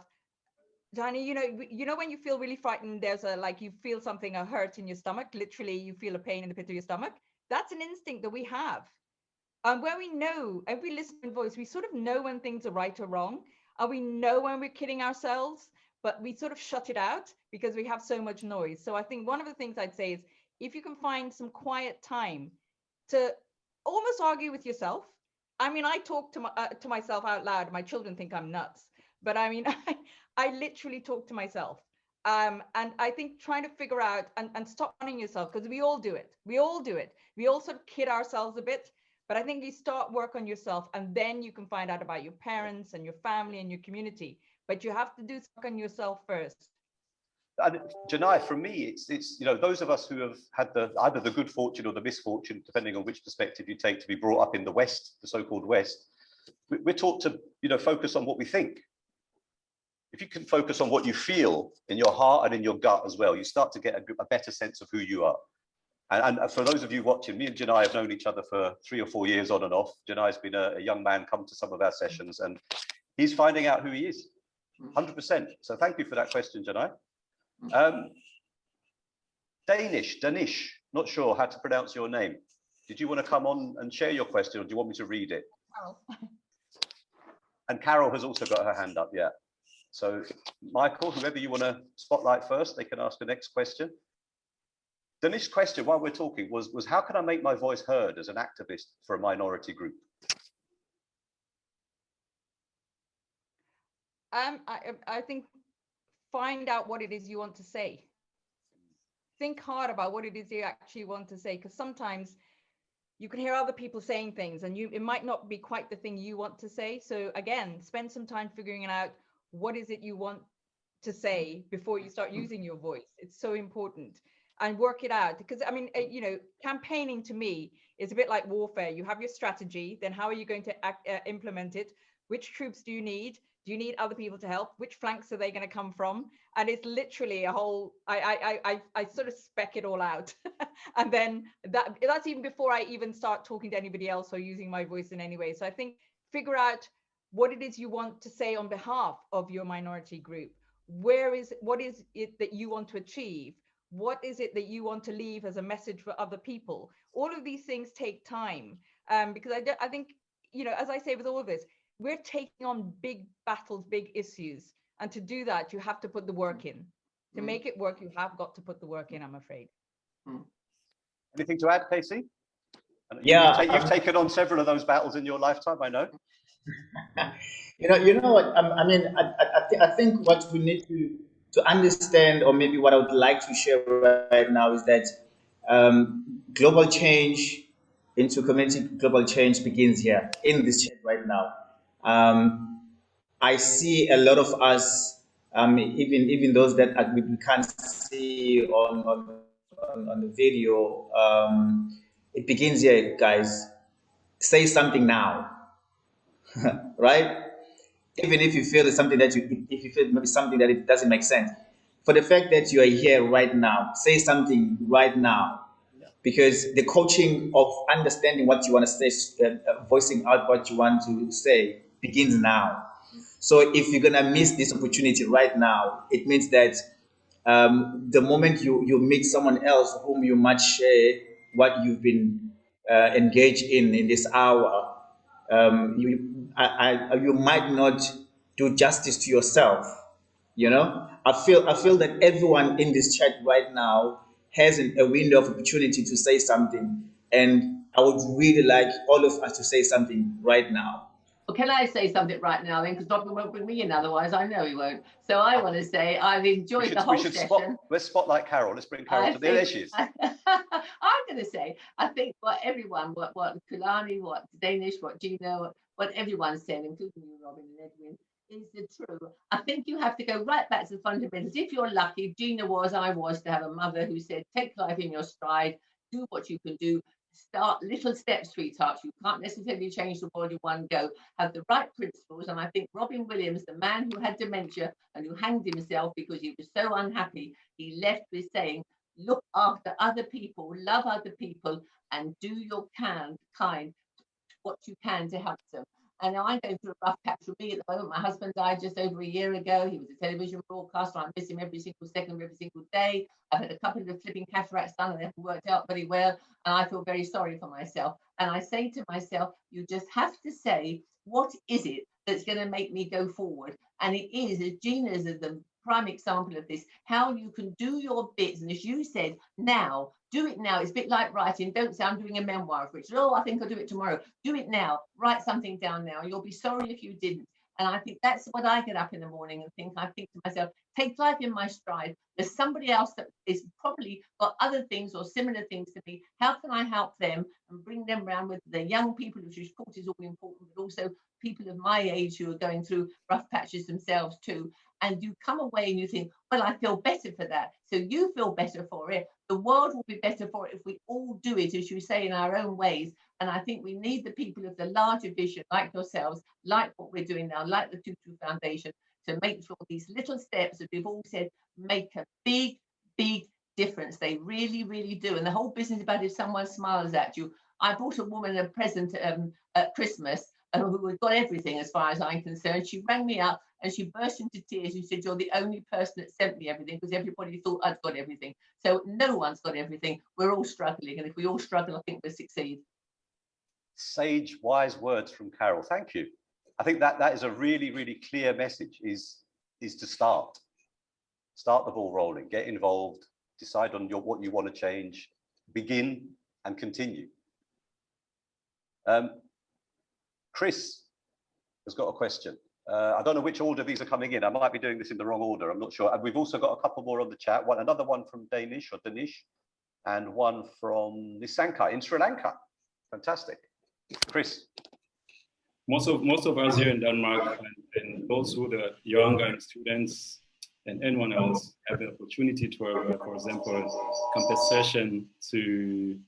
Johnny, when you feel really frightened, there's you feel something, a hurt in your stomach, literally you feel a pain in the pit of your stomach. That's an instinct that we have. And where we know, every listening voice, we sort of know when things are right or wrong, and we know when we're kidding ourselves, but we sort of shut it out because we have so much noise. So I think one of the things I'd say is, if you can find some quiet time to almost argue with yourself. I mean, I talk to myself out loud. My children think I'm nuts, but I mean, I literally talk to myself. And I think trying to figure out and stop running yourself, because we all do it. We all do it. We all sort of kid ourselves a bit. But I think you start work on yourself, and then you can find out about your parents and your family and your community. But you have to do work on yourself first. And Janai, for me, it's those of us who have had either the good fortune or the misfortune, depending on which perspective you take, to be brought up in the West, the so-called West. We're taught to focus on what we think. If you can focus on what you feel in your heart and in your gut as well, you start to get a better sense of who you are. And for those of you watching, me and Janai have known each other for 3 or 4 years on and off. Janai's been a young man, come to some of our sessions, and he's finding out who he is, 100%. So thank you for that question, Janai. Danish, not sure how to pronounce your name. Did you want to come on and share your question, or do you want me to read it? Carol. And Carol has also got her hand up, yeah. So Michael, whoever you want to spotlight first, they can ask the next question. The next question while we're talking was how can I make my voice heard as an activist for a minority group? I think find out what it is you want to say. Think hard about what it is you actually want to say, because sometimes you can hear other people saying things and it might not be quite the thing you want to say. So again, spend some time figuring out what is it you want to say before you start using your voice. It's so important. And work it out, because I mean, campaigning to me is a bit like warfare. You have your strategy, then how are you going to implement it? Which troops do you need? Do you need other people to help? Which flanks are they going to come from? And it's literally a whole, I sort of spec it all out. And then that's even before I even start talking to anybody else or using my voice in any way. So I think figure out what it is you want to say on behalf of your minority group. What is it that you want to achieve? What is it that you want to leave as a message for other people? All of these things take time, because I think, as I say with all of this, we're taking on big battles, big issues. And to do that, you have to put the work in. To make it work, you have got to put the work in, I'm afraid. Anything to add, Casey? You've taken on several of those battles in your lifetime, I know. You know what? I mean, I think what we need to understand, or maybe what I would like to share right now, is that global change into community global change begins here in this chat right now. I see a lot of us, even those that we can't see on the video. It begins here, guys. Say something now, right? Even if you feel it's something that if you feel maybe something that it doesn't make sense, for the fact that you are here right now, say something right now, because the coaching of understanding what you want to say, voicing out what you want to say, begins now. So if you're gonna miss this opportunity right now, it means that the moment you meet someone else whom you might share what you've been engaged in this hour, you might not do justice to yourself. You know, I feel that everyone in this chat right now has a window of opportunity to say something, and I would really like all of us to say something right now. Well, can I say something right now then? Because Robin won't bring me in, otherwise I know he won't. So I want to say I've enjoyed the whole session. Let's spotlight Carol. Let's bring Carol to there. She is. I'm going to say, I think what everyone, what Kulani, what Danish, what Gino, what everyone said, including you, Robin and Edwin, is the true. I think you have to go right back to the fundamentals. If you're lucky, Gina I was, to have a mother who said, take life in your stride, do what you can do. Start little steps, sweetheart. You can't necessarily change the world in one go. Have the right principles. And I think Robin Williams, the man who had dementia and who hanged himself because he was so unhappy, he left with saying, look after other people, love other people, and do your what you can to help them. And I'm going through a rough patch for me at the moment. My husband died just over a year ago. He was a television broadcaster. I miss him every single second of every single day. I've had a couple of flipping cataracts done and they haven't worked out very well. And I feel very sorry for myself. And I say to myself, you just have to say, what is it that's going to make me go forward? And it is, as Gina's the prime example of this, how you can do your bits. And as you said, now, do it now. It's a bit like writing. Don't say I'm doing a memoir for it. Oh, I think I'll do it tomorrow. Do it now. Write something down now. You'll be sorry if you didn't. And I think that's what I get up in the morning and think. I think to myself, take life in my stride. There's somebody else that is probably got other things or similar things to me. How can I help them and bring them around with the young people, which of course is all important, but also people of my age who are going through rough patches themselves too. And you come away and you think, well, I feel better for that. So you feel better for it. The world will be better for it if we all do it, as you say, in our own ways. And I think we need the people of the larger vision, like yourselves, like what we're doing now, like the Tutu Foundation, to make sure these little steps, as we've all said, make a big, big difference. They really, really do. And the whole business about if someone smiles at you. I bought a woman a present at Christmas who had got everything as far as I'm concerned. She rang me up and she burst into tears and said, you're the only person that sent me everything because everybody thought I'd got everything. So no one's got everything. We're all struggling. And if we all struggle, I think we'll succeed. Sage, wise words from Carol. Thank you. I think that is a really, really clear message, is to start the ball rolling, get involved, decide on what you want to change, begin and continue. Chris has got a question. I don't know which order these are coming in. I might be doing this in the wrong order. I'm not sure. And we've also got a couple more on the chat. Another one from Danish, and one from Nisanka in Sri Lanka. Fantastic. Chris. Most of us here in Denmark and those who are younger and students and anyone else have the opportunity to have, for example, compensation due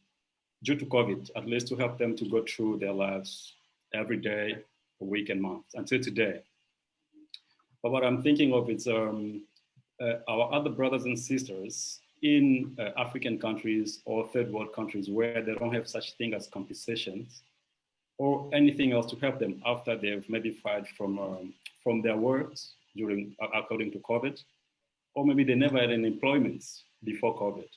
to COVID, at least to help them to go through their lives every day, week and month until today. But what I'm thinking of is our other brothers and sisters in African countries or third world countries where they don't have such thing as compensations or anything else to help them after they've maybe fired from their works according to COVID, or maybe they never had any employment before COVID.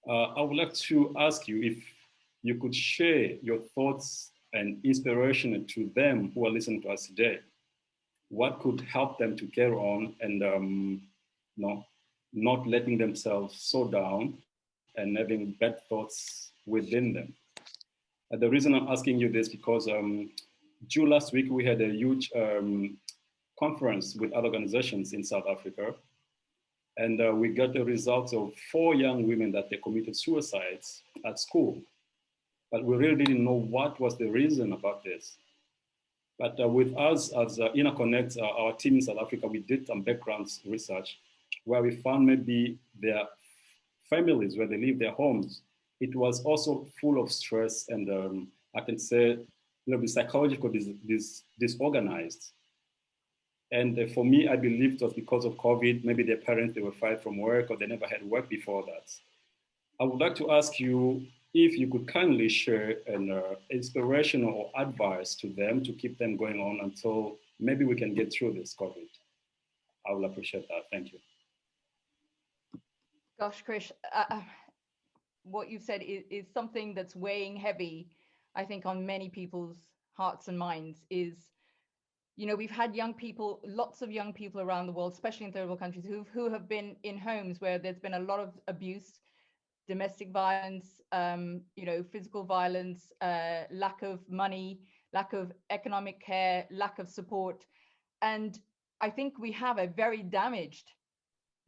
I would like to ask you if you could share your thoughts and inspiration to them who are listening to us today. What could help them to carry on and not letting themselves so down and having bad thoughts within them? The reason I'm asking you this because June last week we had a huge conference with other organizations in South Africa, and we got the results of 4 young women that they committed suicides at school. But we really didn't know what was the reason about this. But with us as InnerConnect, our team in South Africa, we did some background research where we found maybe their families, where they live, their homes, it was also full of stress and I can say, the psychological disorganized. And for me, I believe it was because of COVID, maybe their parents, they were fired from work or they never had work before that. I would like to ask you if you could kindly share an inspirational or advice to them to keep them going on until maybe we can get through this COVID. I will appreciate that. Thank you. Gosh, Krish, what you've said is something that's weighing heavy, I think, on many people's hearts and minds is, you know, we've had young people, lots of young people around the world, especially in third world countries, who have been in homes where there's been a lot of abuse, domestic violence, you know, physical violence, lack of money, lack of economic care, lack of support. And I think we have a very damaged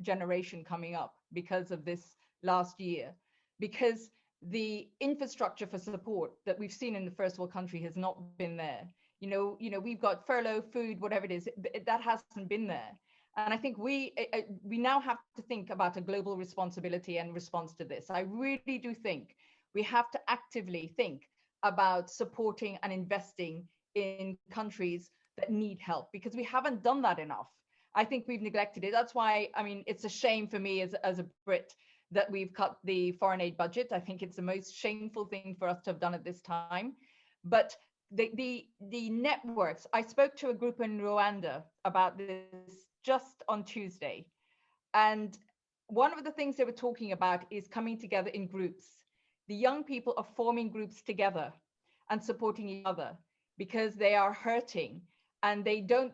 generation coming up because of this last year, because the infrastructure for support that we've seen in the first world country has not been there. You know, we've got furlough, food, whatever it is, that hasn't been there. And I think we now have to think about a global responsibility and response to this. I really do think we have to actively think about supporting and investing in countries that need help, because we haven't done that enough. I think we've neglected it. That's why, I mean, it's a shame for me as a Brit that we've cut the foreign aid budget. I think it's the most shameful thing for us to have done at this time. But the networks, I spoke to a group in Rwanda about this just on Tuesday. And one of the things they were talking about is coming together in groups. The young people are forming groups together and supporting each other because they are hurting. And they don't,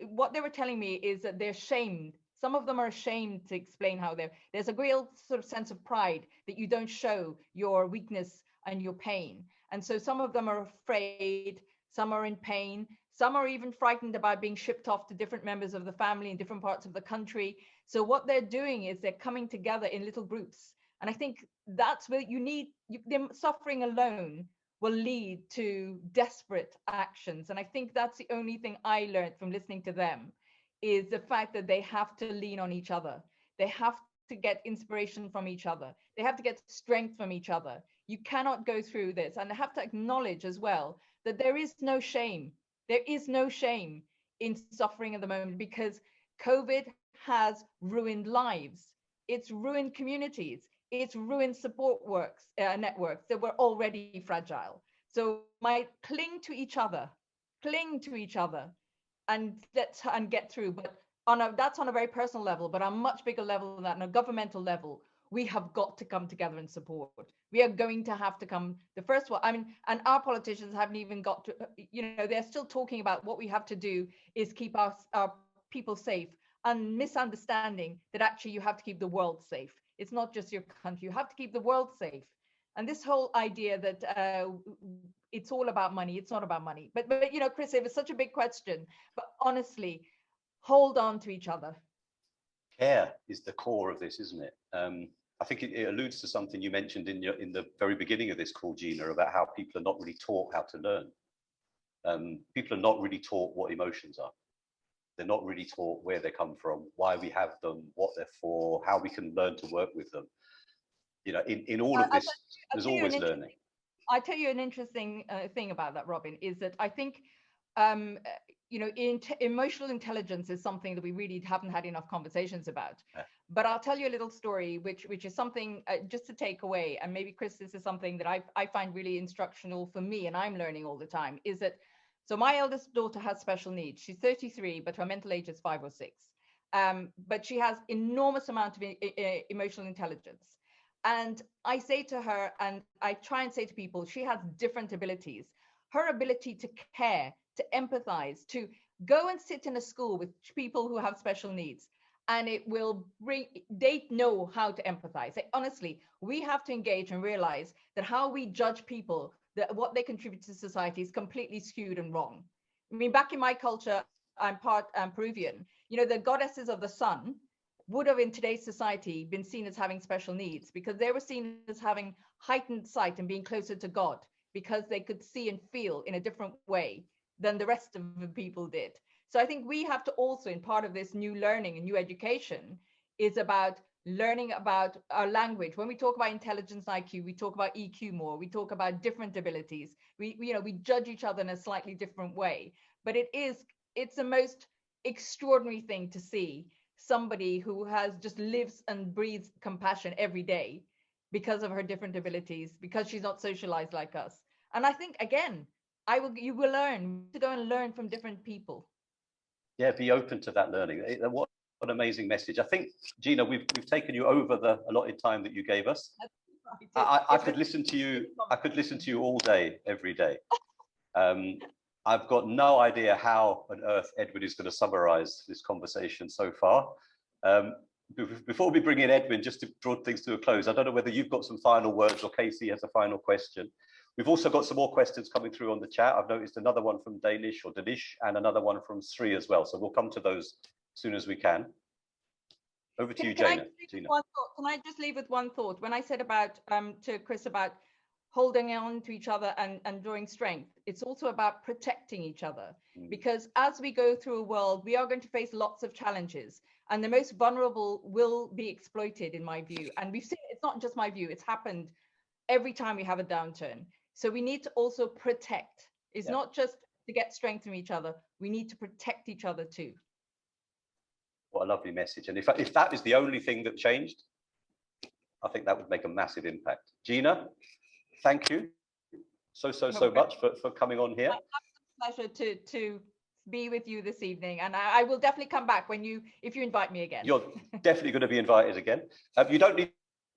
what they were telling me is that they're ashamed. Some of them are ashamed to explain how there's a real sort of sense of pride that you don't show your weakness and your pain. And so some of them are afraid, some are in pain, some are even frightened about being shipped off to different members of the family in different parts of the country. So what they're doing is they're coming together in little groups. And I think that's where them suffering alone will lead to desperate actions. And I think that's the only thing I learned from listening to them, is the fact that they have to lean on each other. They have to get inspiration from each other. They have to get strength from each other. You cannot go through this. And they have to acknowledge as well that there is no shame. There is no shame in suffering at the moment, because COVID has ruined lives. It's ruined communities. It's ruined support networks that were already fragile. So might cling to each other and get through. But that's on a very personal level, but on a much bigger level than that, on a governmental level, we have got to come together and support. We are going to have to come. The first one, I mean, and our politicians haven't even got to, you know, they're still talking about what we have to do is keep our people safe, and misunderstanding that actually you have to keep the world safe. It's not just your country, you have to keep the world safe. And this whole idea that it's all about money, it's not about money. But you know, Chris, it was such a big question, but honestly, hold on to each other. Care is the core of this, isn't it? I think it alludes to something you mentioned in the very beginning of this call, Gina, about how people are not really taught how to learn. People are not really taught what emotions are. They're not really taught where they come from, why we have them, what they're for, how we can learn to work with them. You know, in all of this, there's always learning. I tell you an interesting thing about that, Robin, is that I think, you know, emotional intelligence is something that we really haven't had enough conversations about. Yeah. But I'll tell you a little story, which is something just to take away. And maybe, Chris, this is something that I find really instructional for me, and I'm learning all the time, is that, so my eldest daughter has special needs. She's 33, but her mental age is 5 or 6. But she has enormous amount of emotional intelligence. And I say to her, and I try and say to people, she has different abilities. Her ability to care, to empathize, to go and sit in a school with people who have special needs and it will bring, they know how to empathize. Like, honestly, we have to engage and realize that how we judge people, that what they contribute to society is completely skewed and wrong. I mean, back in my culture, I'm part Peruvian, you know, the goddesses of the sun would have in today's society been seen as having special needs because they were seen as having heightened sight and being closer to God because they could see and feel in a different way than the rest of the people did. So I think we have to also, in part of this new learning and new education, is about learning about our language. When we talk about intelligence IQ, we talk about EQ more. We talk about different abilities. We judge each other in a slightly different way. But it's the most extraordinary thing to see somebody who has just lives and breathes compassion every day because of her different abilities, because she's not socialized like us. And I think again, you will learn to go and learn from different people. Yeah, be open to that learning. What an amazing message. I think, Gina, we've taken you over the allotted time that you gave us. I could listen to you. I could listen to you all day, every day. I've got no idea how on earth Edwin is going to summarize this conversation so far. Before we bring in Edwin, just to draw things to a close, I don't know whether you've got some final words or Casey has a final question. We've also got some more questions coming through on the chat. I've noticed another one from Danish and another one from Sri as well. So we'll come to those as soon as we can. Over to you, Gina. Can I just leave with one thought? When I said about to Chris about holding on to each other and drawing strength, it's also about protecting each other. Because as we go through a world, we are going to face lots of challenges, and the most vulnerable will be exploited, in my view. And we've seen, it's not just my view, it's happened every time we have a downturn. So we need to also protect. It's not just to get strength from each other, we need to protect each other too. What a lovely message. And if that is the only thing that changed, I think that would make a massive impact. Gina, thank you so much for coming on here. It's a pleasure to be with you this evening, and I will definitely come back if you invite me again. You're definitely going to be invited again. You don't need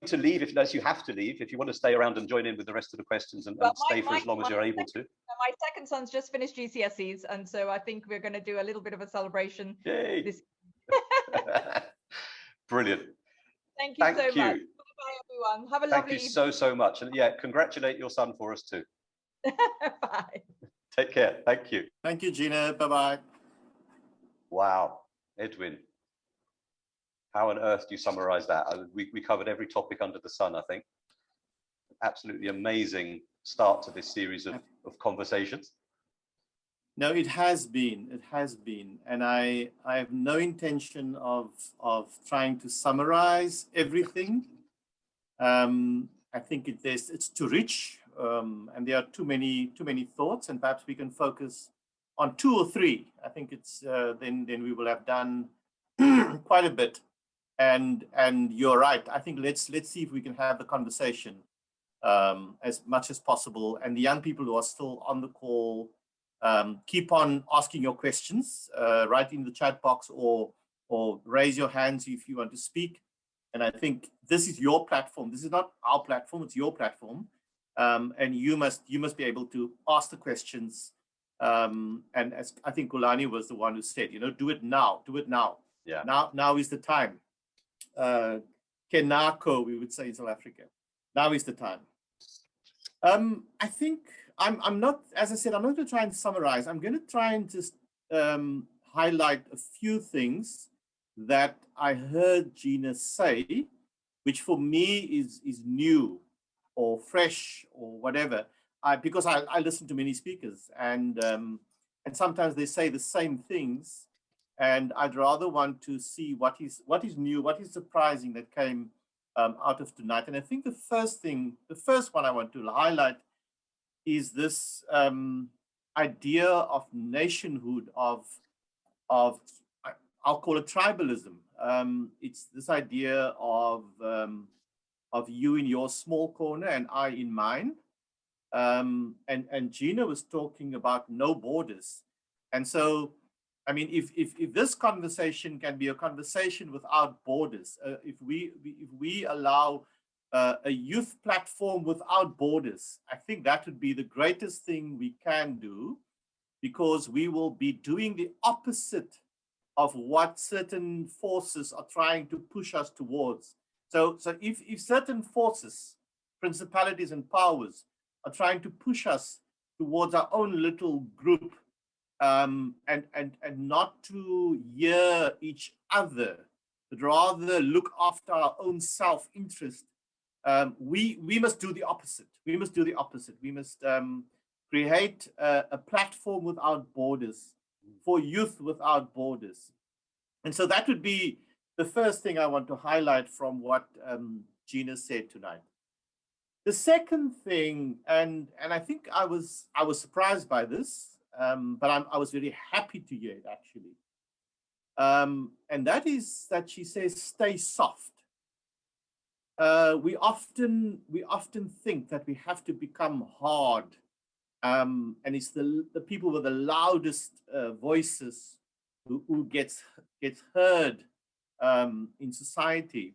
to leave unless you have to leave. If you want to stay around and join in with the rest of the questions and stay for as long as you're able to. My second son's just finished GCSEs, and so I think we're going to do a little bit of a celebration. Yay. Brilliant. Thank you so much. Bye, everyone. Have a lovely evening. Thank you so much. And yeah, congratulate your son for us too. Bye. Take care. Thank you. Thank you, Gina. Bye-bye. Wow. Edwin, how on earth do you summarize that? We covered every topic under the sun, I think. Absolutely amazing start to this series of conversations. No, it has been. And I have no intention of trying to summarize everything. I think it's too rich, and there are too many thoughts, and perhaps we can focus on 2 or 3. I think it's then we will have done quite a bit. And you're right. I think let's see if we can have the conversation as much as possible. And the young people who are still on the call, keep on asking your questions, write in the chat box or raise your hands if you want to speak. And I think this is your platform. This is not our platform, it's your platform. And you must be able to ask the questions. And as I think Kulani was the one who said, do it now. Yeah. Now is the time. Kenako, we would say in South Africa. Now is the time. I think I'm not, as I said, I'm not going to try and summarize. I'm going to try and just highlight a few things that I heard Gina say, which for me is new or fresh or whatever. Because I listen to many speakers, and sometimes they say the same things, and I'd rather want to see what is new, what is surprising that came out of tonight. And I think the first one I want to highlight is this idea of nationhood, of I'll call it tribalism. It's this idea of you in your small corner and I in mine. And Gina was talking about no borders. And so, I mean, if this conversation can be a conversation without borders, if we allow a youth platform without borders, I think that would be the greatest thing we can do, because we will be doing the opposite what certain forces are trying to push us towards. So if certain forces, principalities and powers are trying to push us towards our own little group, and not to hear each other, but rather look after our own self-interest, we must do the opposite. We must do the opposite. We must create a platform without borders for youth without borders. And so that would be the first thing I want to highlight from what Gina said tonight. The second thing, and I think I was surprised by this, but I was very happy to hear it actually. And that is that she says, stay soft. We often think that we have to become hard, and it's the people with the loudest voices who gets heard in society.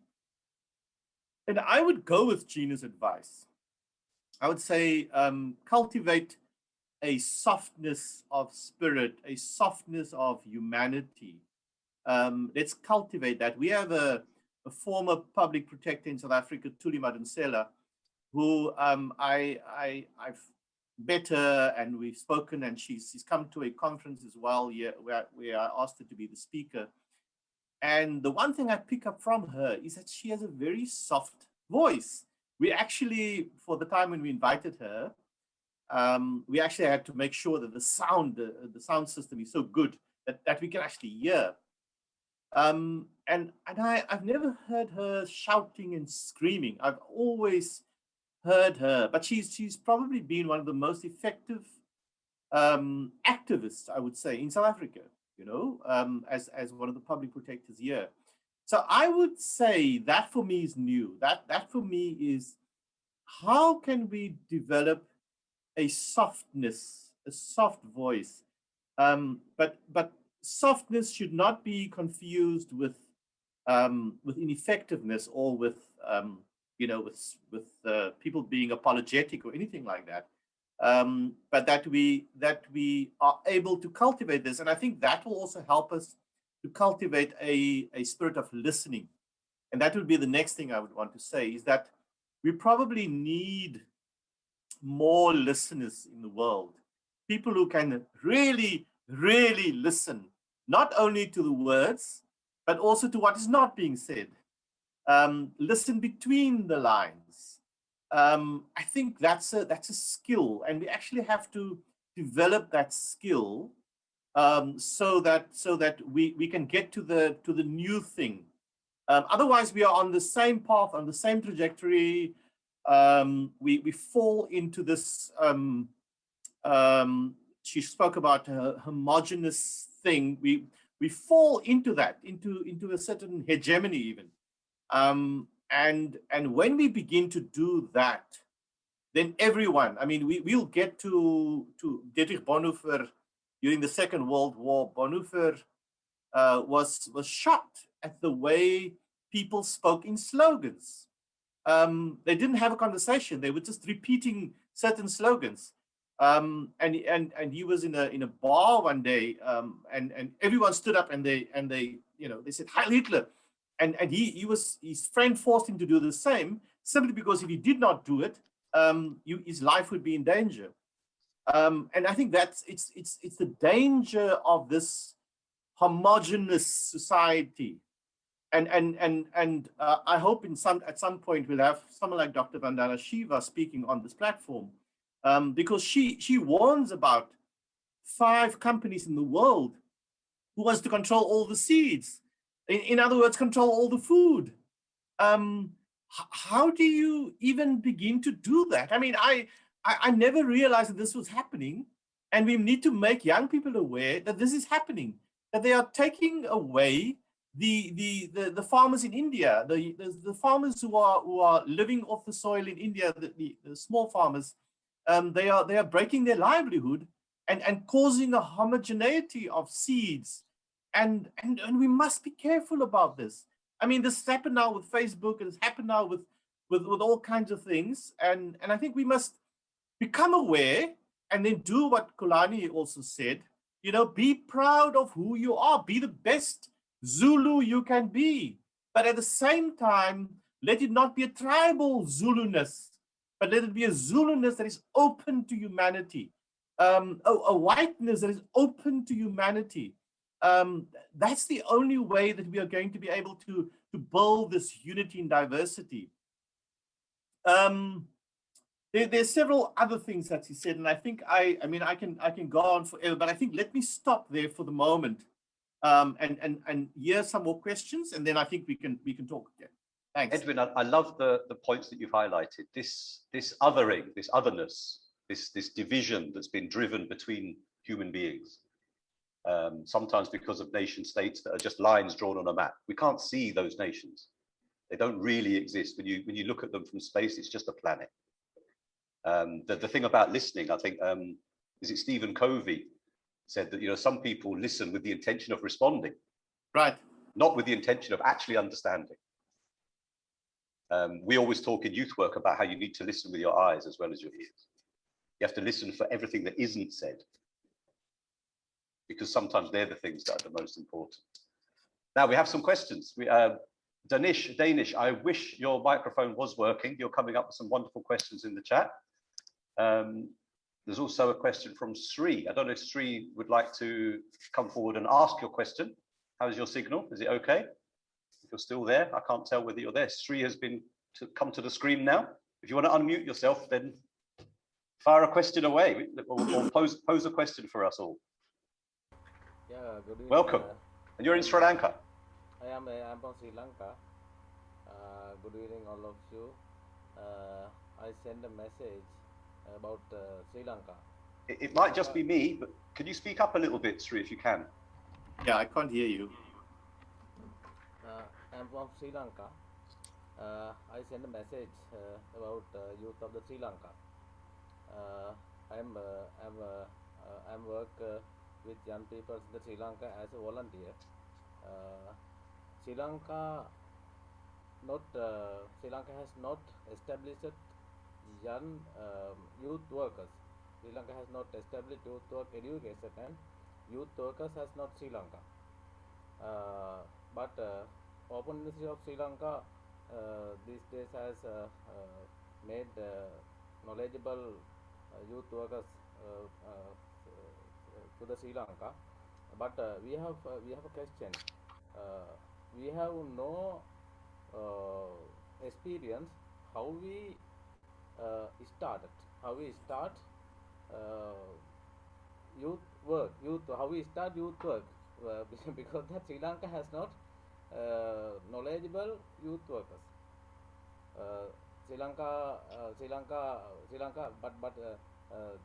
And I would go with Gina's advice. I would say cultivate a softness of spirit, a softness of humanity. Let's cultivate that. We have a former public protector in South Africa, Thuli Madonsela, who I've met her and we've spoken, and she's come to a conference as well where I asked her to be the speaker. And the one thing I pick up from her is that she has a very soft voice. We actually, for the time when we invited her, we actually had to make sure that the sound system is so good that we can actually hear. And I've never heard her shouting and screaming. I've always heard her, but she's probably been one of the most effective activists, I would say, in South Africa, you know, as one of the public protectors here. So I would say that for me is new. That for me is, how can we develop a softness, a soft voice? But softness should not be confused with ineffectiveness or with you know, with people being apologetic or anything like that. But that we are able to cultivate this, and I think that will also help us to cultivate a spirit of listening. And that would be the next thing I would want to say, is that we probably need more listeners in the world, people who can really, really listen, not only to the words, but also to what is not being said. Listen between the lines. I think that's a skill, and we actually have to develop that skill so that we can get to the new thing. Otherwise, we are on the same path, on the same trajectory. We fall into this. She spoke about a homogenous thing. We fall into that, into a certain hegemony even. And when we begin to do that, then everyone, I mean, we'll get to Dietrich Bonhoeffer during the Second World War. Bonhoeffer was shocked at the way people spoke in slogans. They didn't have a conversation; they were just repeating certain slogans. And he was in a bar one day, and everyone stood up and they you know, they said Heil Hitler, and his friend forced him to do the same, simply because if he did not do it, his life would be in danger. And I think that's it's the danger of this homogeneous society. And I hope at some point we'll have someone like Dr. Vandana Shiva speaking on this platform, because she warns about 5 companies in the world who wants to control all the seeds. In other words, control all the food. How do you even begin to do that? I mean, I never realized that this was happening, and we need to make young people aware that this is happening, that they are taking away the farmers in India, the farmers who are living off the soil in India, the small farmers. They are breaking their livelihood and causing a homogeneity of seeds, and we must be careful about this. I mean, this has happened now with Facebook, and it's happened now with all kinds of things, and I think we must become aware and then do what Kulani also said, Be proud of who you are. Be the best Zulu you can be. But at the same time, let it not be a tribal Zuluness, but let it be a Zuluness that is open to humanity, a whiteness that is open to humanity. That's the only way that we are going to be able to build this unity in diversity. There's several other things that he said, and I think I can go on forever, but I think let me stop there for the moment, and hear some more questions, and then I think we can talk again. Thanks, Edwin. I love the points that you've highlighted. This othering, this otherness, this division that's been driven between human beings. Sometimes because of nation states that are just lines drawn on a map. We can't see those nations. They don't really exist. When you look at them from space, it's just a planet. The thing about listening, I think, is it Stephen Covey said that some people listen with the intention of responding, right? Not with the intention of actually understanding. We always talk in youth work about how you need to listen with your eyes as well as your ears. You have to listen for everything that isn't said, because sometimes they're the things that are the most important. Now we have some questions. Danish, I wish your microphone was working. You're coming up with some wonderful questions in the chat. There's also a question from Sri. I don't know if Sri would like to come forward and ask your question. How is your signal? Is it okay? If you're still there, I can't tell whether you're there. Sri has come to the screen now. If you want to unmute yourself, then fire a question away, or pose a question for us all. Yeah, good evening. Welcome. And you're in Sri Lanka. I'm from Sri Lanka. Good evening, all of you. I sent a message about Sri Lanka. It might just be me, but can you speak up a little bit, Sri, if you can? Yeah, I can't hear you. I'm from Sri Lanka. I sent a message about youth of the Sri Lanka. I'm work with young people in the Sri Lanka as a volunteer. Sri Lanka has not established young youth workers. Sri Lanka has not established youth work education, and youth workers has not Sri Lanka. But Open University of Sri Lanka these days has made knowledgeable youth workers to the Sri Lanka. But we have a question. We have no experience how we started, how we start how we start youth work, because that Sri Lanka has not knowledgeable youth workers. Sri Lanka, but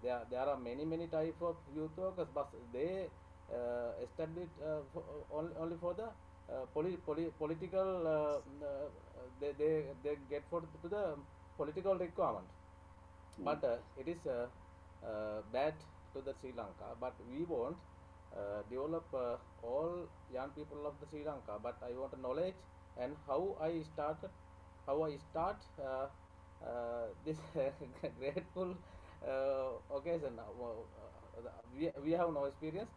there are many type of youth workers, but they established only for the political. They get to the political requirement. But it is bad to the Sri Lanka. But we won't develop all young people of the Sri Lanka. But I want knowledge and how I start this grateful occasion. We have no experience.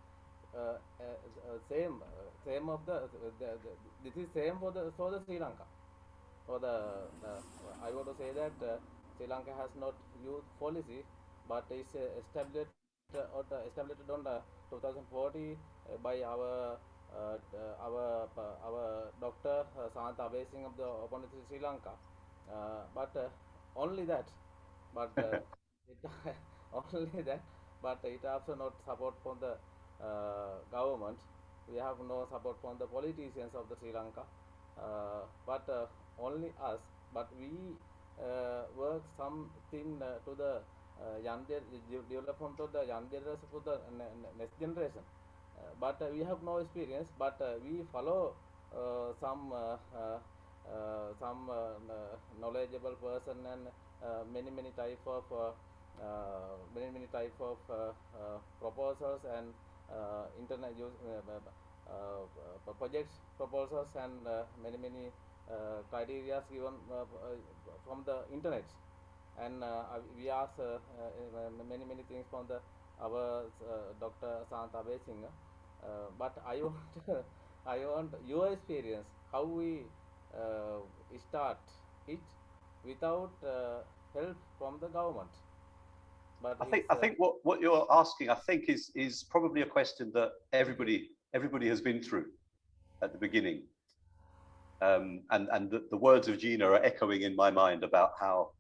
Same of the this is same for the Sri Lanka. For I want to say that Sri Lanka has not youth policy, but it's established on 2040 by our Dr. Santa Abesing of the Open Sri Lanka. But only that. But only that. But it also not support from the government. We have no support from the politicians of the Sri Lanka. But only us. But we work something to the young development of the young generation for the next generation. But we have no experience. But we follow some knowledgeable person and many type of proposals and internet use projects proposals and many criteria given from the internet, and we ask many things from the our Dr. Santa Besing. But I want I want your experience how we start it without help from the government. But I think what you're asking, I think, is probably a question that everybody has been through at the beginning. And the words of Gina are echoing in my mind about how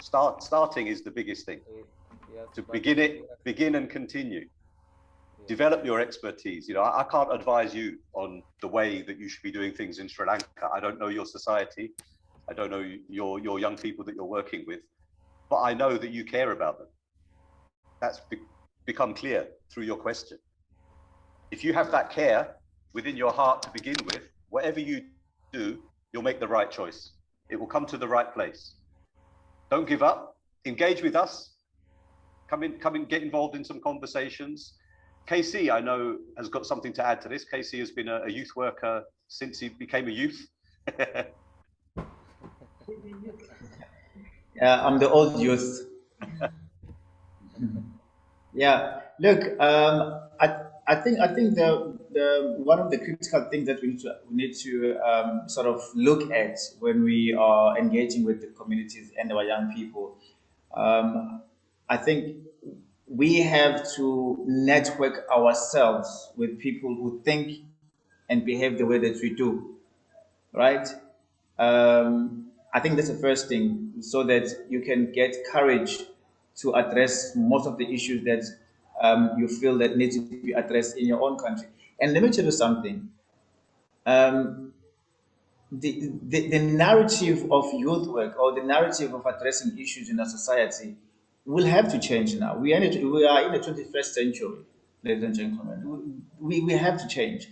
starting is the biggest thing. yes, To but begin and continue. Develop your expertise. You know, I can't advise you on the way that you should be doing things in Sri Lanka. I don't know your society. I don't know your young people that you're working with, but I know that you care about them. That's become clear through your question. If you have that care within your heart to begin with, whatever you do, you'll make the right choice. It will come to the right place. Don't give up. Engage with us. Come in, get involved in some conversations. KC, I know, has got something to add to this. KC has been a youth worker since he became a youth. I'm the old youth. Yeah, look, I think the one of the critical things that we need to sort of look at when we are engaging with the communities and our young people, I think we have to network ourselves with people who think and behave the way that we do, right? I think that's the first thing, so that you can get courage to address most of the issues that you feel that need to be addressed in your own country. And let me tell you something. Um, the narrative of youth work, or the narrative of addressing issues in our society, will have to change now. We are in the 21st century, ladies and gentlemen. We have to change.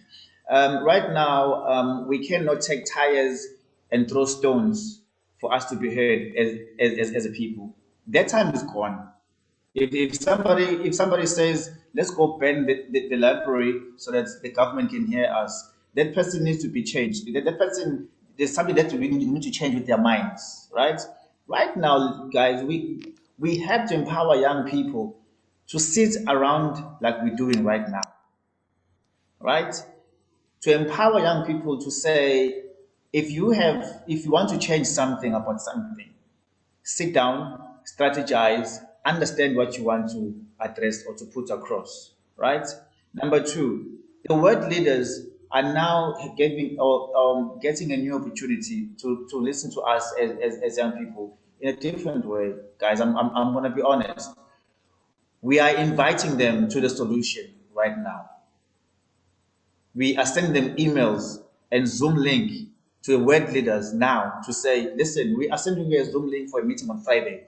Right now, we cannot take tires and throw stones for us to be heard as a people. That time is gone. If somebody says, let's go ban the library so that the government can hear us, that person needs to be changed. That person, there's something that we need to change with their minds, right? Right now, guys, we have to empower young people to sit around like we're doing right now, right? To empower young people to say, if you want to change something about something, sit down, strategize, understand what you want to address or to put across, right? Number two, the world leaders are now getting a new opportunity to listen to us as young people in a different way. Guys, I'm going to be honest. We are inviting them to the solution right now. We are sending them emails and Zoom link to the world leaders now to say, listen, we are sending you a Zoom link for a meeting on Friday.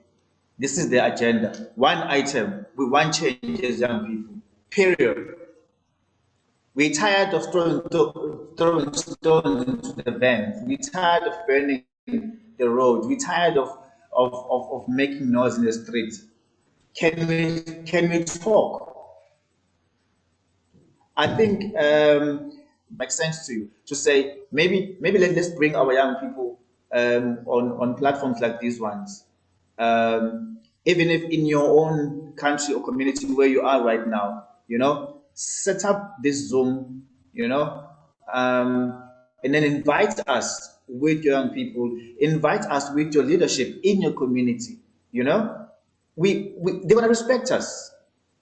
This is the agenda. One item. We want change as young people. Period. We're tired of throwing stones into the van. We're tired of burning the road. We're tired of making noise in the street. Can we talk? I think makes sense to you to say maybe let's bring our young people on platforms like these ones. Even if in your own country or community where you are right now, set up this Zoom, and then invite us with young people, invite us with your leadership in your community. They're gonna respect us.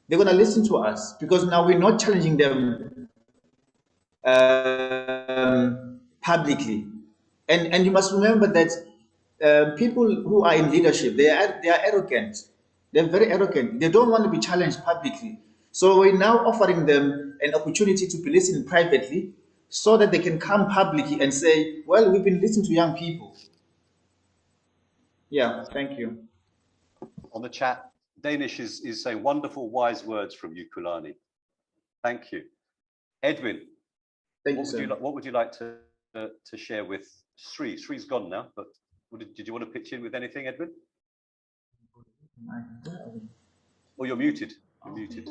They're gonna listen to us because now we're not challenging them publicly. And you must remember that people who are in leadership, they are arrogant. They're very arrogant. They don't want to be challenged publicly. So we're now offering them an opportunity to be listened privately so that they can come publicly and say, well, we've been listening to young people. Yeah, thank you. On the chat, Danish is saying wonderful, wise words from you, Kulani. Thank you. Edwin, what would you like to share with Sri? Sri's gone now, but did you want to pitch in with anything, Edwin? Oh, you're muted. You're muted.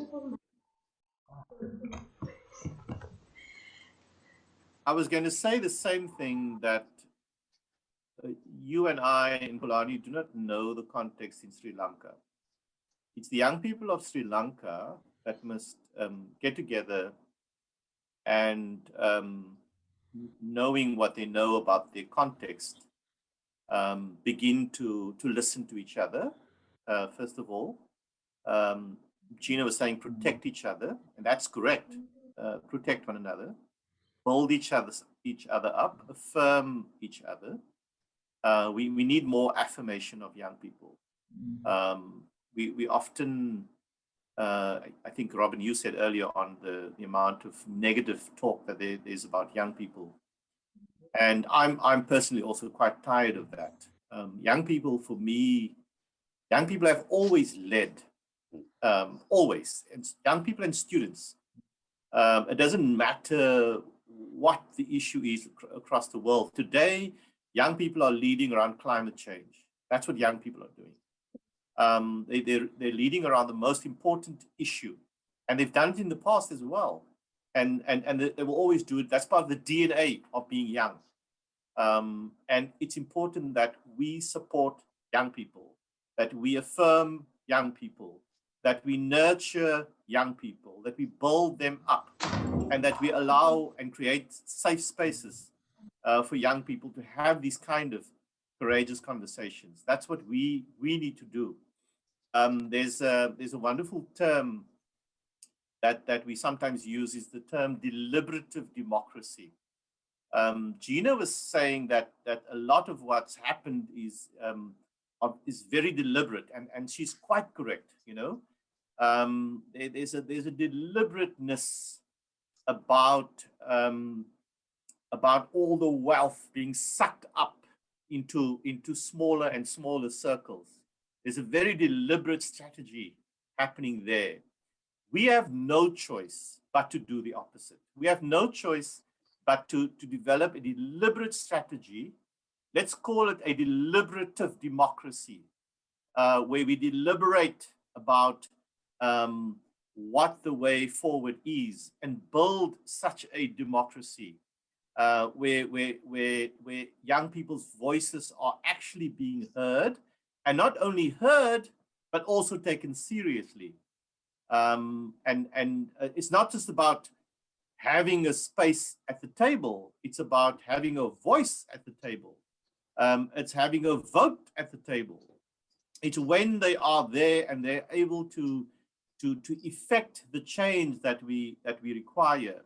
I was going to say the same thing, that you and I in Kulani do not know the context in Sri Lanka. It's the young people of Sri Lanka get together and knowing what they know about their context, begin to listen to each other, first of all. Gina was saying protect each other, and that's correct. Protect one another, build each other up, affirm each other. We need more affirmation of young people. We often, I think, Robin, you said earlier on the amount of negative talk that there is about young people. And I'm personally also quite tired of that. Young people, for me, young people have always led, always. And young people and students. It doesn't matter what the issue is across the world. Today, young people are leading around climate change. That's what young people are doing. They're leading around the most important issue. And they've done it in the past as well. And they will always do it. That's part of the DNA of being young. And it's important that we support young people, that we affirm young people, that we nurture young people, that we build them up, and that we allow and create safe spaces for young people to have these kind of courageous conversations. That's what we need to do. There's a wonderful term that we sometimes use, is the term deliberative democracy. Gina was saying that a lot of what's happened is very deliberate, and she's quite correct. You know, there's a deliberateness about all the wealth being sucked up into smaller and smaller circles. There's a very deliberate strategy happening there. We have no choice but to do the opposite. We have no choice but to develop a deliberate strategy. Let's call it a deliberative democracy, where we deliberate about what the way forward is, and build such a democracy where young people's voices are actually being heard, and not only heard, but also taken seriously. And it's not just about having a space at the table, it's about having a voice at the table. It's having a vote at the table. It's when they are there and they're able to effect the change that we require.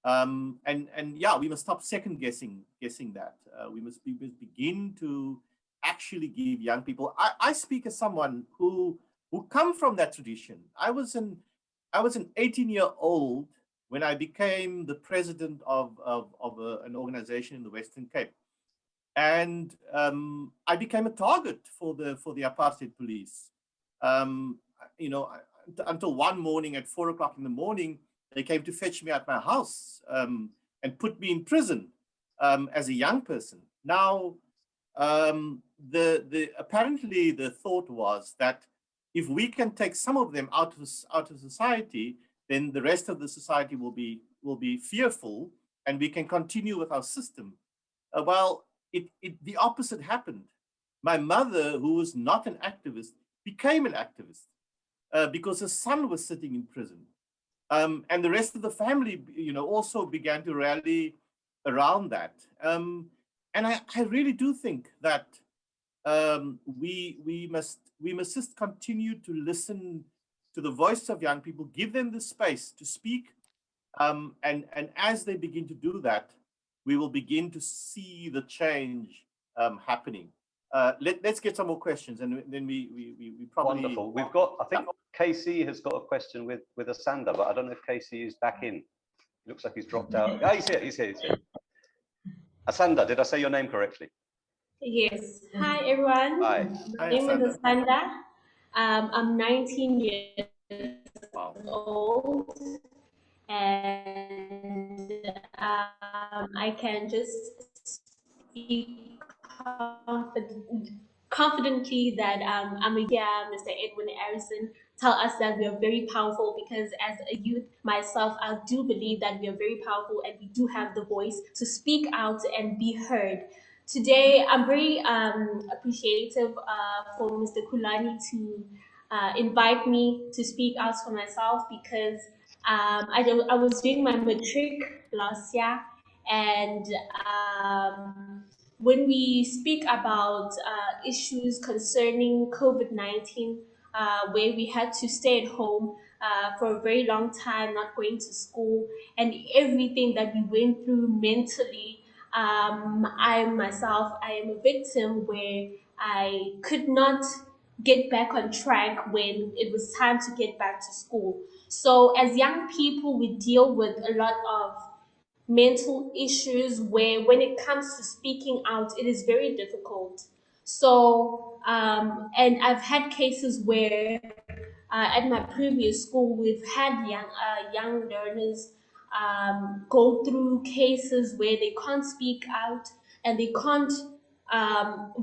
And yeah, we must stop second guessing that. We must begin to actually give young people. I speak as someone who come from that tradition. I was an 18-year-old when I became the president of an organization in the Western Cape. And I became a target for the apartheid police. You know, until one morning at 4 o'clock in the morning, they came to fetch me at my house and put me in prison as a young person. Now, apparently the thought was that if we can take some of them out of society, then the rest of the society will be fearful, and we can continue with our system. Well, the opposite happened. My mother, who was not an activist, became an activist because her son was sitting in prison. And the rest of the family, you know, also began to rally around that. And I really do think that we must just continue to listen to the voice of young people, give them the space to speak. And as they begin to do that, we will begin to see the change happening. Let's get some more questions, and then we probably... Wonderful. We've got, I think Casey has got a question with Asanda, but I don't know if Casey is back in. Looks like he's dropped out. Oh, he's here. Asanda, did I say your name correctly? Yes. Hi, everyone. Hi. My name is Asanda. I'm 19 years old, and I can just speak confidently that I'm a Mr. Edwin Harrison tell us that we are very powerful, because as a youth myself, I do believe that we are very powerful and we do have the voice to speak out and be heard. Today, I'm very appreciative for Mr. Kulani to invite me to speak out for myself because I was doing my matric last year, and when we speak about issues concerning COVID-19, where we had to stay at home for a very long time, not going to school, and everything that we went through mentally. I myself, I am a victim where I could not get back on track when it was time to get back to school. So, as young people, we deal with a lot of mental issues where, when it comes to speaking out, it is very difficult. So, and I've had cases where at my previous school, we've had young learners go through cases where they can't speak out and they can't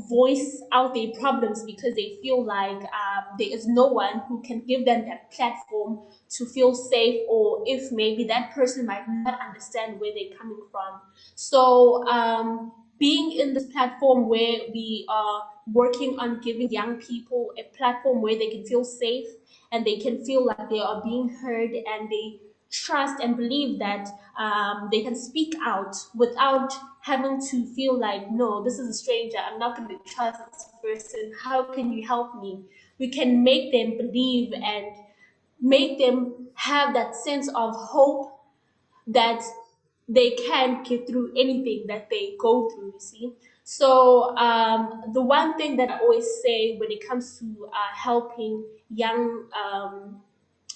voice out their problems because they feel like there is no one who can give them that platform to feel safe, or if maybe that person might not understand where they're coming from. So, being in this platform where we are working on giving young people a platform where they can feel safe and they can feel like they are being heard, and they trust and believe that they can speak out without having to feel like, no, this is a stranger, I'm not going to trust this person, how can you help me? We can make them believe and make them have that sense of hope that they can get through anything that they go through, you see. So, the one thing that I always say when it comes to helping young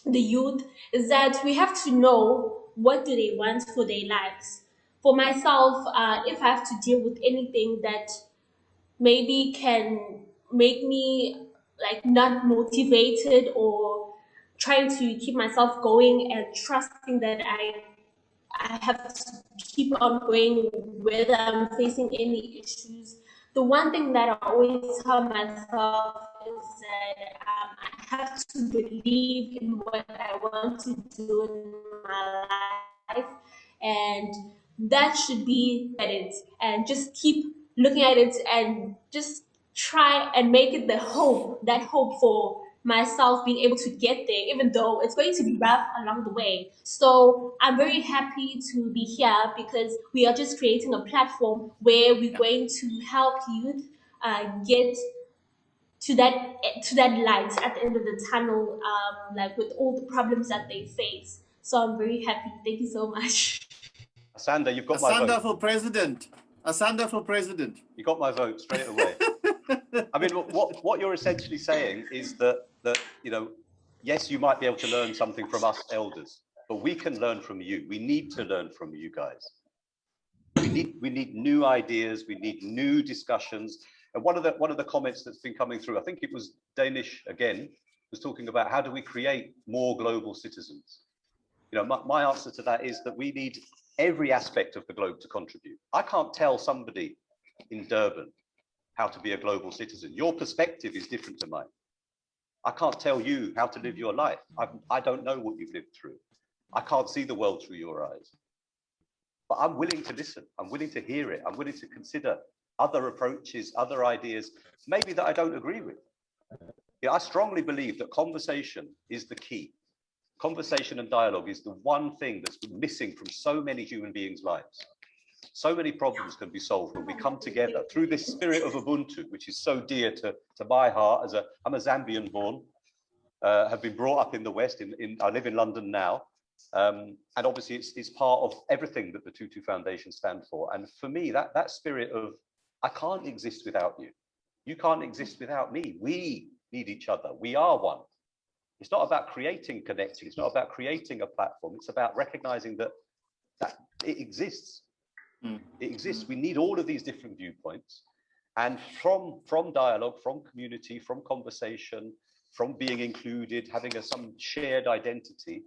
the youth is that we have to know what do they want for their lives. For myself, if I have to deal with anything that maybe can make me like not motivated, or trying to keep myself going and trusting that I have to keep on going whether I'm facing any issues. The one thing that I always tell myself is that I have to believe in what I want to do in my life, and that should be at it. And just keep looking at it and just try and make it that hope for myself being able to get there, even though it's going to be rough along the way. So I'm very happy to be here because we are just creating a platform where we're going to help youth get to that light at the end of the tunnel, like with all the problems that they face. So I'm very happy. Thank you so much. Asanda, you've got my Asanda vote. for president. Asanda for president. You got my vote straight away. I mean, what you're essentially saying is that you know, yes, you might be able to learn something from us elders, but we can learn from you. We need to learn from you guys. We need new ideas. We need new discussions. And one of the comments that's been coming through, I think it was Danish again, was talking about how do we create more global citizens. You know, my answer to that is that we need every aspect of the globe to contribute. I can't tell somebody in Durban how to be a global citizen. Your perspective is different to mine. I can't tell you how to live your life. I don't know what you've lived through. I can't see the world through your eyes. But I'm willing to listen. I'm willing to hear it. I'm willing to consider other approaches, other ideas, maybe that I don't agree with. Yeah, I strongly believe that conversation is the key. Conversation and dialogue is the one thing that's been missing from so many human beings' lives. So many problems can be solved when we come together through this spirit of Ubuntu, which is so dear to my heart. I'm a Zambian born, have been brought up in the West. I live in London now. And obviously it's part of everything that the Tutu Foundation stands for. And for me, that spirit of, I can't exist without you. You can't exist without me. We need each other. We are one. It's not about creating connection. It's not about creating a platform. It's about recognizing that it exists. It exists. We need all of these different viewpoints. And from dialogue, from community, from conversation, from being included, having some shared identity,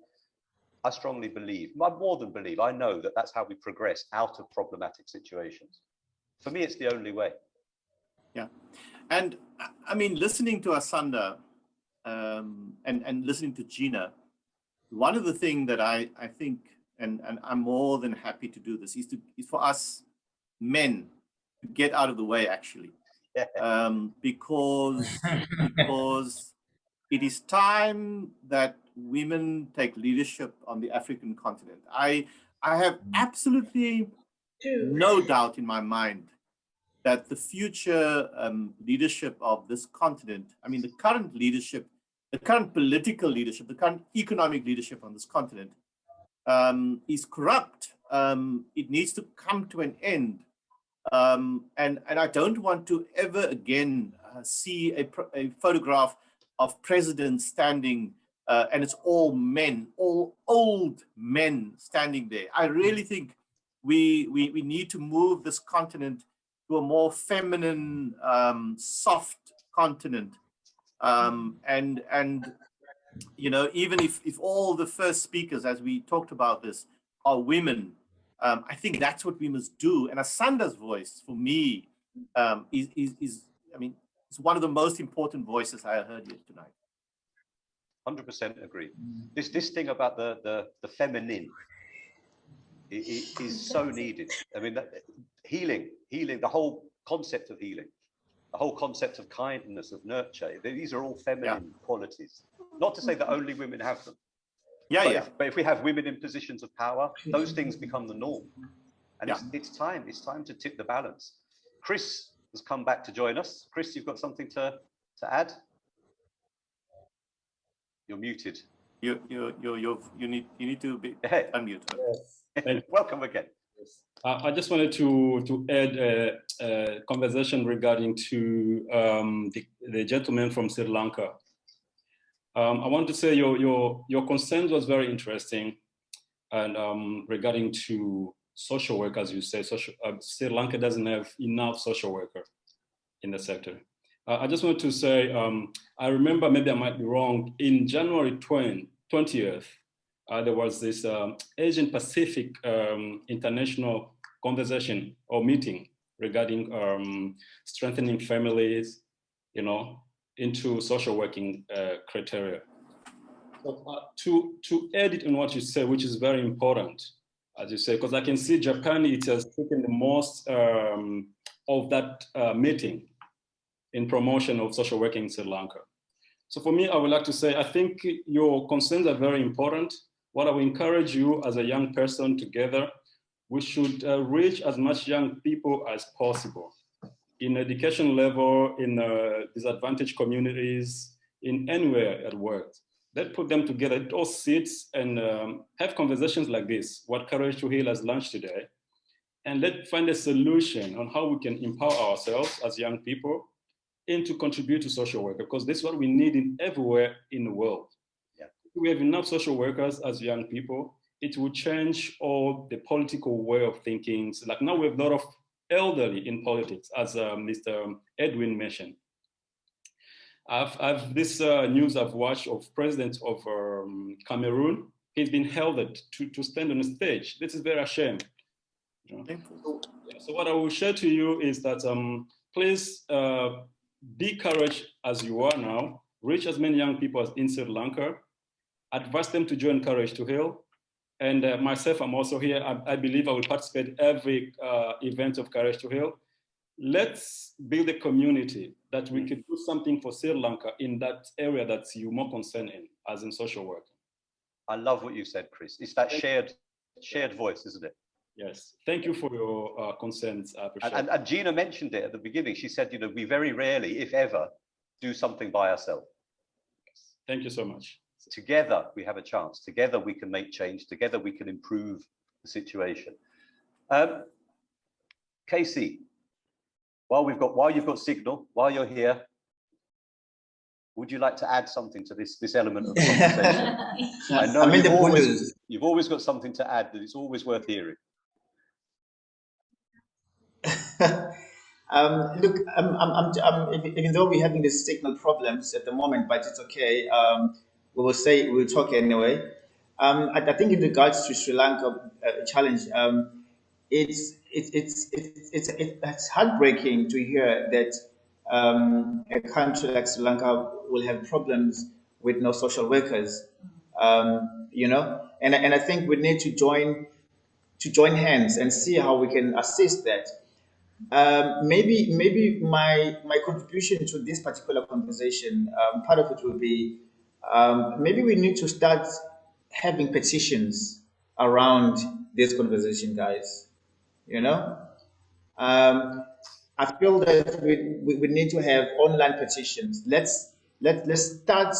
I strongly believe, I more than believe, I know that that's how we progress out of problematic situations. For me, it's the only way. Yeah. And I mean, listening to Asanda and listening to Gina, one of the things that I think, and I'm more than happy to do this, is for us men to get out of the way, actually. Because it is time that women take leadership on the African continent. I have absolutely no doubt in my mind that the future leadership of this continent, I mean, the current leadership, the current political leadership, the current economic leadership on this continent is corrupt. It needs to come to an end. And I don't want to ever again see a photograph of presidents standing and it's all men, all old men standing there. I really think we need to move this continent to a more feminine, soft continent. And you know, even if all the first speakers, as we talked about this, are women, I think that's what we must do. And Asanda's voice, for me, is I mean, it's one of the most important voices I heard here tonight. 100% agree. This thing about the feminine is so needed. I mean, healing, the whole concept of healing, the whole concept of kindness, of nurture. These are all feminine qualities. Not to say that only women have them. But if we have women in positions of power, those things become the norm. And it's time to tip the balance. Chris has come back to join us. Chris, you've got something to add? You're muted. You need to be unmuted. Yes. Welcome again. I just wanted to add a conversation regarding to the gentleman from Sri Lanka. I want to say your concern was very interesting, and regarding to social work, as you say, Sri Lanka doesn't have enough social worker in the sector. I just want to say, I remember, maybe I might be wrong, in January 20th, there was this Asian Pacific international conversation or meeting regarding strengthening families, you know, into social working criteria. So to edit on what you say, which is very important, as you say, because I can see Japan, it has taken the most of that meeting in promotion of social working in Sri Lanka. So for me, I would like to say, I think your concerns are very important. What I would encourage you as a young person together, we should reach as much young people as possible in education level, in disadvantaged communities, in anywhere at work. Let's put them together, it all sits and have conversations like this, what Courage to Heal has launched today, and let's find a solution on how we can empower ourselves as young people and to contribute to social work, because this is what we need in everywhere in the world. Yeah. If we have enough social workers as young people, it will change all the political way of thinking. So like now we have a lot of elderly in politics, as Mr. Edwin mentioned. I've this news I've watched of president of Cameroon. He's been held to stand on a stage. This is very ashamed. You know? So what I will share to you is that please be courage as you are now. Reach as many young people as in Sri Lanka. Advise them to join Courage to Heal. And myself, I'm also here. I believe I will participate every event of Courage to Heal. Let's build a community that we can do something for Sri Lanka in that area that you're more concerned in, as in social work. I love what you said, Chris. It's that shared voice, isn't it? Yes. Thank you for your concerns. I appreciate it. And Gina mentioned it at the beginning. She said, you know, we very rarely, if ever, do something by ourselves. Thank you so much. Together, we have a chance. Together, we can make change. Together, we can improve the situation. Casey, while you've got signal, while you're here, would you like to add something to this element of the conversation? I know you've always got something to add that it's always worth hearing. Look, even though we're having these signal problems at the moment, but it's okay. We'll talk anyway. I think in regards to Sri Lanka challenge, it's heartbreaking to hear that a country like Sri Lanka will have problems with no social workers. You know, and I think we need to join hands and see how we can assist that. maybe my contribution to this particular conversation, part of it will be, maybe we need to start having petitions around this conversation, guys. You know, um, I feel that we need to have online petitions. Let's start,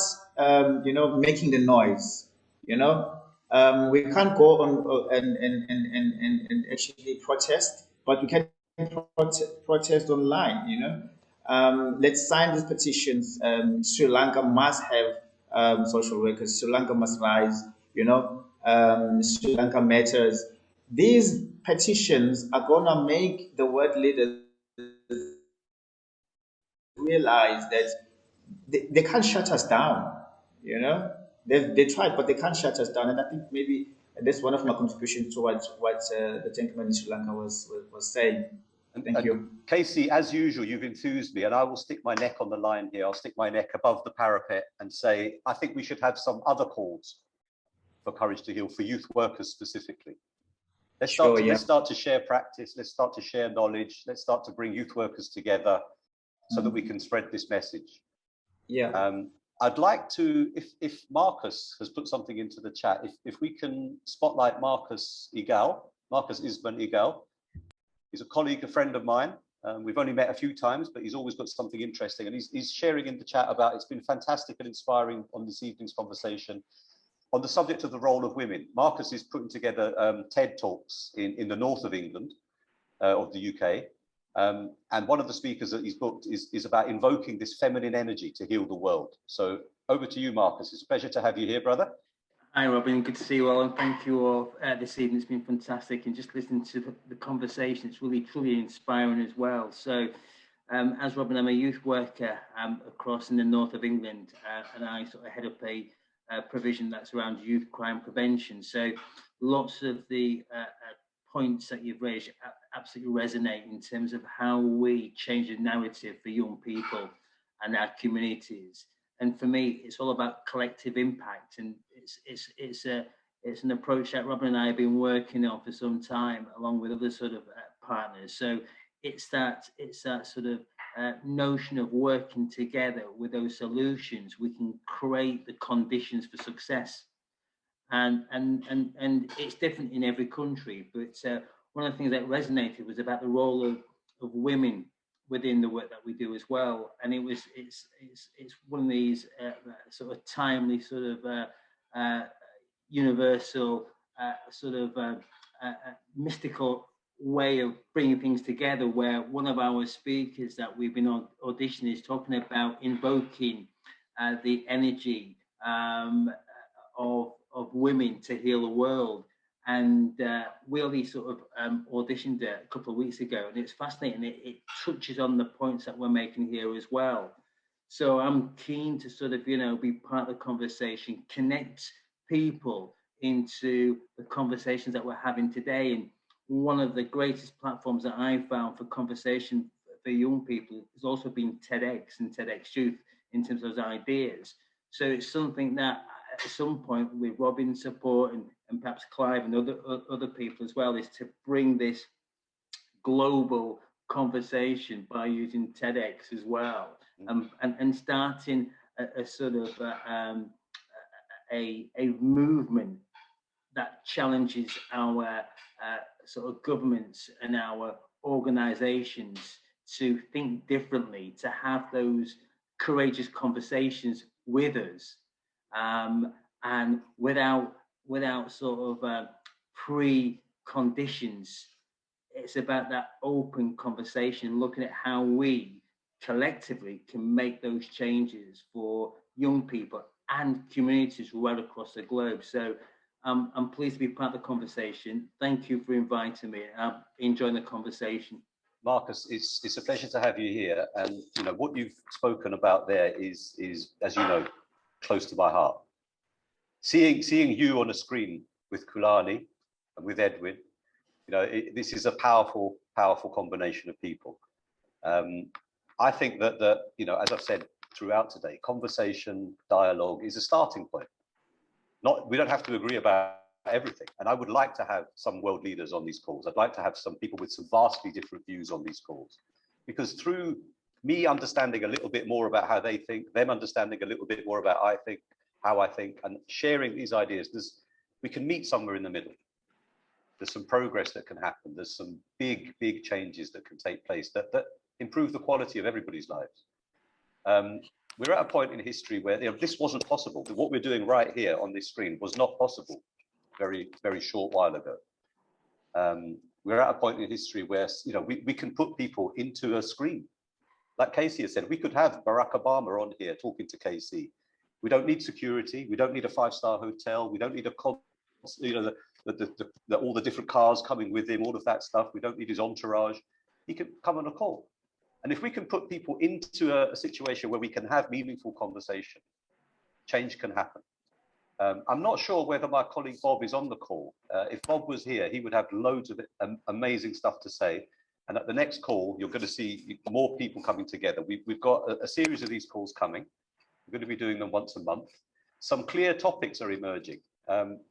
making the noise. We can't go on and actually protest, but we can protest online. Let's sign these petitions. Sri Lanka must have social workers. Sri Lanka must rise. Sri Lanka matters. These petitions are gonna make the world leaders realize that they can't shut us down. They tried, but they can't shut us down. And I think maybe that's one of my contributions towards what the gentleman in Sri Lanka was saying. Thank you. Casey, as usual, you've enthused me, and I will stick my neck on the line here. I'll stick my neck above the parapet and say, I think we should have some other calls for Courage to Heal, for youth workers specifically. Let's start to share practice. Let's start to share knowledge. Let's start to bring youth workers together so that we can spread this message. Yeah. I'd like to, if Marcus has put something into the chat, if we can spotlight Marcus Isman Igal. He's a colleague, a friend of mine. We've only met a few times, but he's always got something interesting. And he's sharing in the chat about, it's been fantastic and inspiring on this evening's conversation on the subject of the role of women. Marcus is putting together TED Talks in the north of England, of the UK. And one of the speakers that he's booked is about invoking this feminine energy to heal the world. So over to you, Marcus. It's a pleasure to have you here, brother. Hi, Robin. Good to see you all, and thank you all this evening. It's been fantastic, and just listening to the conversation, it's really truly inspiring as well. So, as Robin, I'm a youth worker across in the north of England, and I sort of head up a provision that's around youth crime prevention. So, lots of the points that you've raised absolutely resonate in terms of how we change the narrative for young people and our communities. And for me, it's all about collective impact, and it's an approach that Robin and I have been working on for some time, along with other sort of partners. So it's that sort of notion of working together with those solutions. We can create the conditions for success, and it's different in every country. But one of the things that resonated was about the role of women within the work that we do as well, and it's one of these sort of timely, sort of universal, sort of mystical way of bringing things together, where one of our speakers that we've been auditioning is talking about invoking the energy of women to heal the world. And we only sort of auditioned it a couple of weeks ago, and it's fascinating. It touches on the points that we're making here as well. So I'm keen to sort of, be part of the conversation, connect people into the conversations that we're having today. And one of the greatest platforms that I've found for conversation for young people has also been TEDx and TEDx Youth in terms of those ideas. So it's something that at some point, with Robin's support and perhaps Clive and other people as well, is to bring this global conversation by using TEDx as well, and starting a sort of a movement that challenges our sort of governments and our organizations to think differently, to have those courageous conversations with us, and without sort of preconditions. It's about that open conversation, looking at how we collectively can make those changes for young people and communities right across the globe. So I'm pleased to be part of the conversation. Thank you for inviting me. I'm enjoying the conversation. Marcus, it's a pleasure to have you here. And what you've spoken about there is, as you know, close to my heart. Seeing you on a screen with Kulani and with Edwin, this is a powerful combination of people. I think that as I've said throughout today, conversation, dialogue is a starting point. We don't have to agree about everything. And I would like to have some world leaders on these calls. I'd like to have some people with some vastly different views on these calls, because through me understanding a little bit more about how they think, them understanding a little bit more about how I think, and sharing these ideas, we can meet somewhere in the middle. There's some progress that can happen. There's some big, big changes that can take place that improve the quality of everybody's lives. We're at a point in history where this wasn't possible. What we're doing right here on this screen was not possible very, very short while ago. We're at a point in history where we can put people into a screen. Like Casey has said, we could have Barack Obama on here talking to Casey. We don't need security. We don't need a 5-star hotel. We don't need all the different cars coming with him, all of that stuff. We don't need his entourage. He can come on a call. And if we can put people into a situation where we can have meaningful conversation, change can happen. I'm not sure whether my colleague Bob is on the call. If Bob was here, he would have loads of amazing stuff to say. And at the next call, you're going to see more people coming together. We've got a series of these calls coming. We're going to be doing them once a month. Some clear topics are emerging.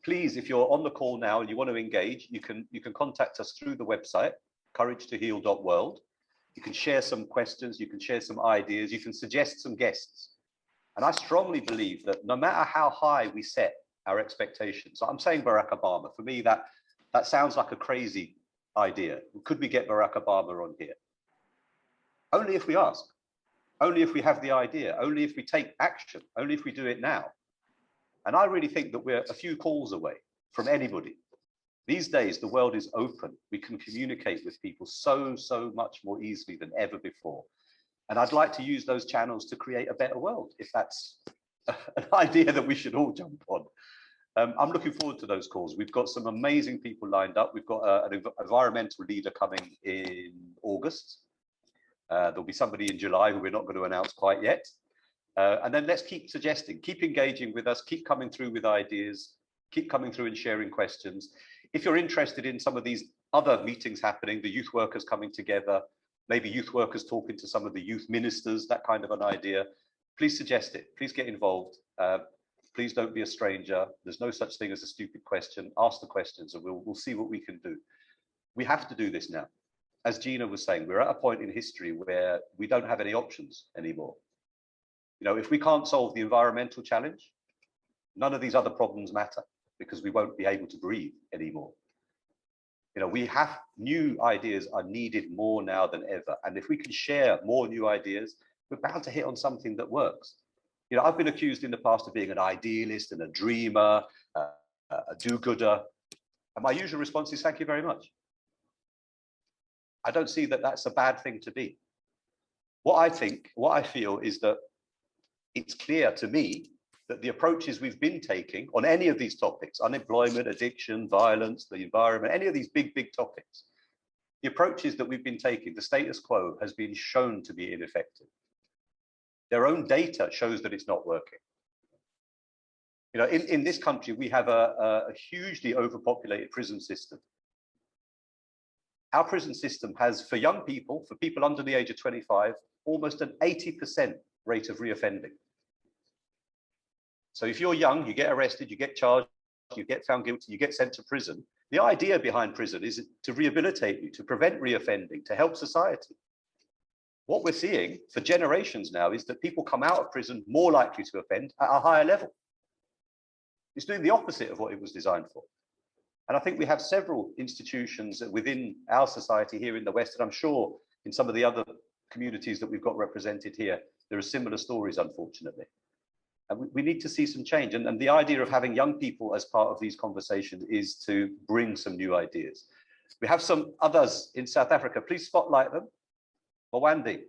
Please, if you're on the call now and you want to engage, you can contact us through the website, couragetoheal.world. You can share some questions, you can share some ideas, you can suggest some guests. And I strongly believe that no matter how high we set our expectations, I'm saying Barack Obama, for me, that sounds like a crazy idea. Could we get Barack Obama on here? Only if we ask, only if we have the idea, only if we take action, only if we do it now. And I really think that we're a few calls away from anybody. These days, the world is open. We can communicate with people so much more easily than ever before. And I'd like to use those channels to create a better world, if that's an idea that we should all jump on. I'm looking forward to those calls. We've got some amazing people lined up. We've got an environmental leader coming in August. There'll be somebody in July who we're not going to announce quite yet. And then let's keep suggesting, keep engaging with us, keep coming through with ideas, keep coming through and sharing questions. If you're interested in some of these other meetings happening, the youth workers coming together, maybe youth workers talking to some of the youth ministers, that kind of an idea, please suggest it. Please get involved. Please don't be a stranger. There's no such thing as a stupid question. Ask the questions and we'll see what we can do. We have to do this now. As Gina was saying, we're at a point in history where we don't have any options anymore. If we can't solve the environmental challenge, none of these other problems matter, because we won't be able to breathe anymore. We have new ideas are needed more now than ever. And if we can share more new ideas, we're bound to hit on something that works. I've been accused in the past of being an idealist and a dreamer, a do-gooder. And my usual response is, thank you very much. I don't see that that's a bad thing to be. What I feel is that it's clear to me that the approaches we've been taking on any of these topics, unemployment, addiction, violence, the environment, any of these big topics, the approaches that we've been taking, the status quo has been shown to be ineffective. Their own data shows that it's not working. In this country, we have a hugely overpopulated prison system. Our prison system has, for young people, for people under the age of 25, almost an 80% rate of reoffending. So if you're young, you get arrested, you get charged, you get found guilty, you get sent to prison. The idea behind prison is to rehabilitate you, to prevent reoffending, to help society. What we're seeing for generations now is that people come out of prison more likely to offend at a higher level. It's doing the opposite of what it was designed for. And I think we have several institutions within our society here in the West, and I'm sure in some of the other communities that we've got represented here, there are similar stories, unfortunately. And we need to see some change. And the idea of having young people as part of these conversations is to bring some new ideas. We have some others in South Africa. Please spotlight them. Mwandi.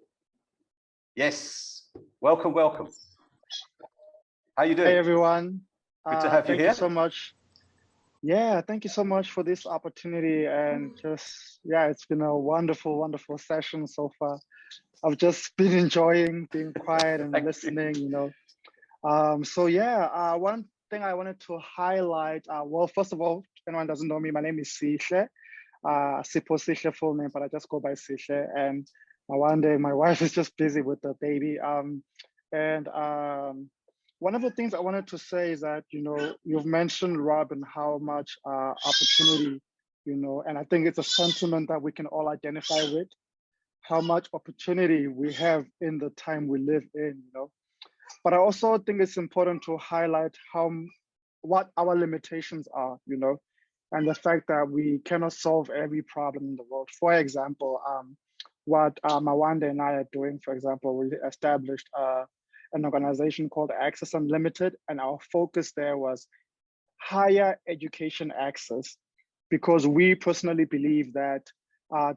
Yes, welcome. How you doing? Hey everyone. Good to have you here. Thank you so much. Yeah, thank you so much for this opportunity, and it's been a wonderful session so far. I've just been enjoying being quiet and listening, One thing I wanted to highlight, well, first of all, if anyone doesn't know me, my name is Sihle. Sipho Sihle full name, but I just go by Sihle. And one day my wife is just busy with the baby. one of the things I wanted to say is that, you know, you've mentioned, Robin, how much opportunity, you know, and I think it's a sentiment that we can all identify with, how much opportunity we have in the time we live in, you know. But I also think it's important to highlight what our limitations are, you know, and the fact that we cannot solve every problem in the world. For example, what Mawande and I are doing, for example, we established an organization called Access Unlimited, and our focus there was higher education access, because we personally believe that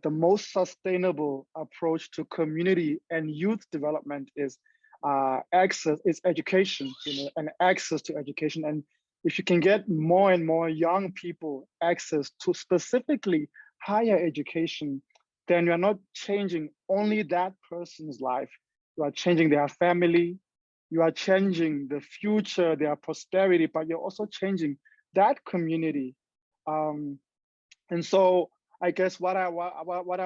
the most sustainable approach to community and youth development is education, you know, and access to education. And if you can get more and more young people access to specifically higher education, then you're not changing only that person's life. You are changing their family, you are changing the future, their posterity, but you're also changing that community. And so I guess what I